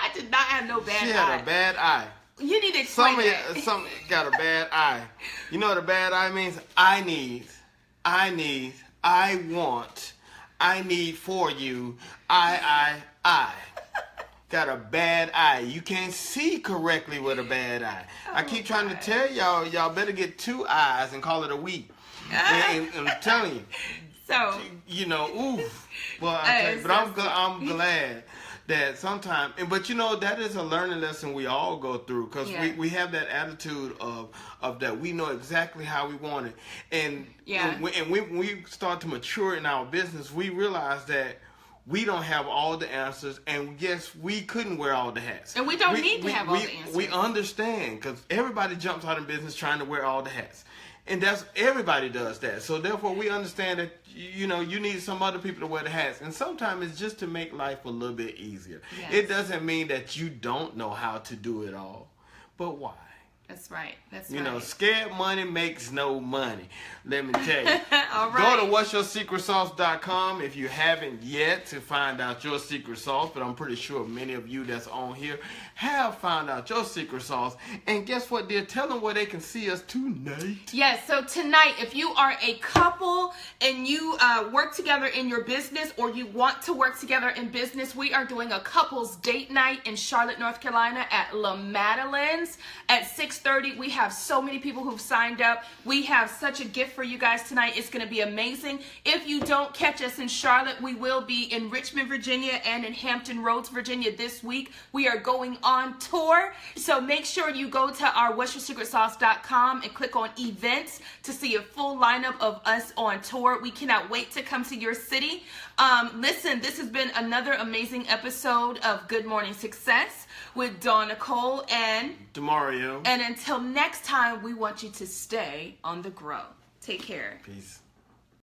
I did not have no bad eye. She had a bad eye. You need to explain that. Some got a bad eye. You know what a bad eye means? I need, I want, I need for you, I. Got a bad eye. You can't see correctly with a bad eye. I keep trying to tell y'all better get 2 eyes and call it a week. And I'm telling you. So, you know, oof. Well, I'm glad that sometimes, but you know, that is a learning lesson we all go through because we have that attitude of that we know exactly how we want it. And when we start to mature in our business, we realize that we don't have all the answers, and yes, we couldn't wear all the hats. And we don't need to have all the answers. We understand because everybody jumps out in business trying to wear all the hats. And that's everybody does that. So therefore, we understand that you need some other people to wear the hats. And sometimes it's just to make life a little bit easier. Yes. It doesn't mean that you don't know how to do it all. But why? That's right. You know, scared money makes no money. Let me tell you. All right. Go to what'syoursecretsauce.com if you haven't yet to find out your secret sauce. But I'm pretty sure many of you that's on here have found out your secret sauce. And guess what, dear? Tell them where they can see us tonight. Yes, so tonight, if you are a couple and you work together in your business or you want to work together in business, we are doing a couples date night in Charlotte, North Carolina at La Madeleine's at 6:30. We have so many people who've signed up. We have such a gift for you guys tonight. It's going to be amazing. If you don't catch us in Charlotte, we will be in Richmond, Virginia and in Hampton Roads, Virginia this week. We are going on tour. So make sure you go to our what'syoursecretsauce.com and click on events to see a full lineup of us on tour. We cannot wait to come to your city. Listen, this has been another amazing episode of Good Morning Success with Dawn Nicole and Demario. And until next time, we want you to stay on the grow. Take care. Peace.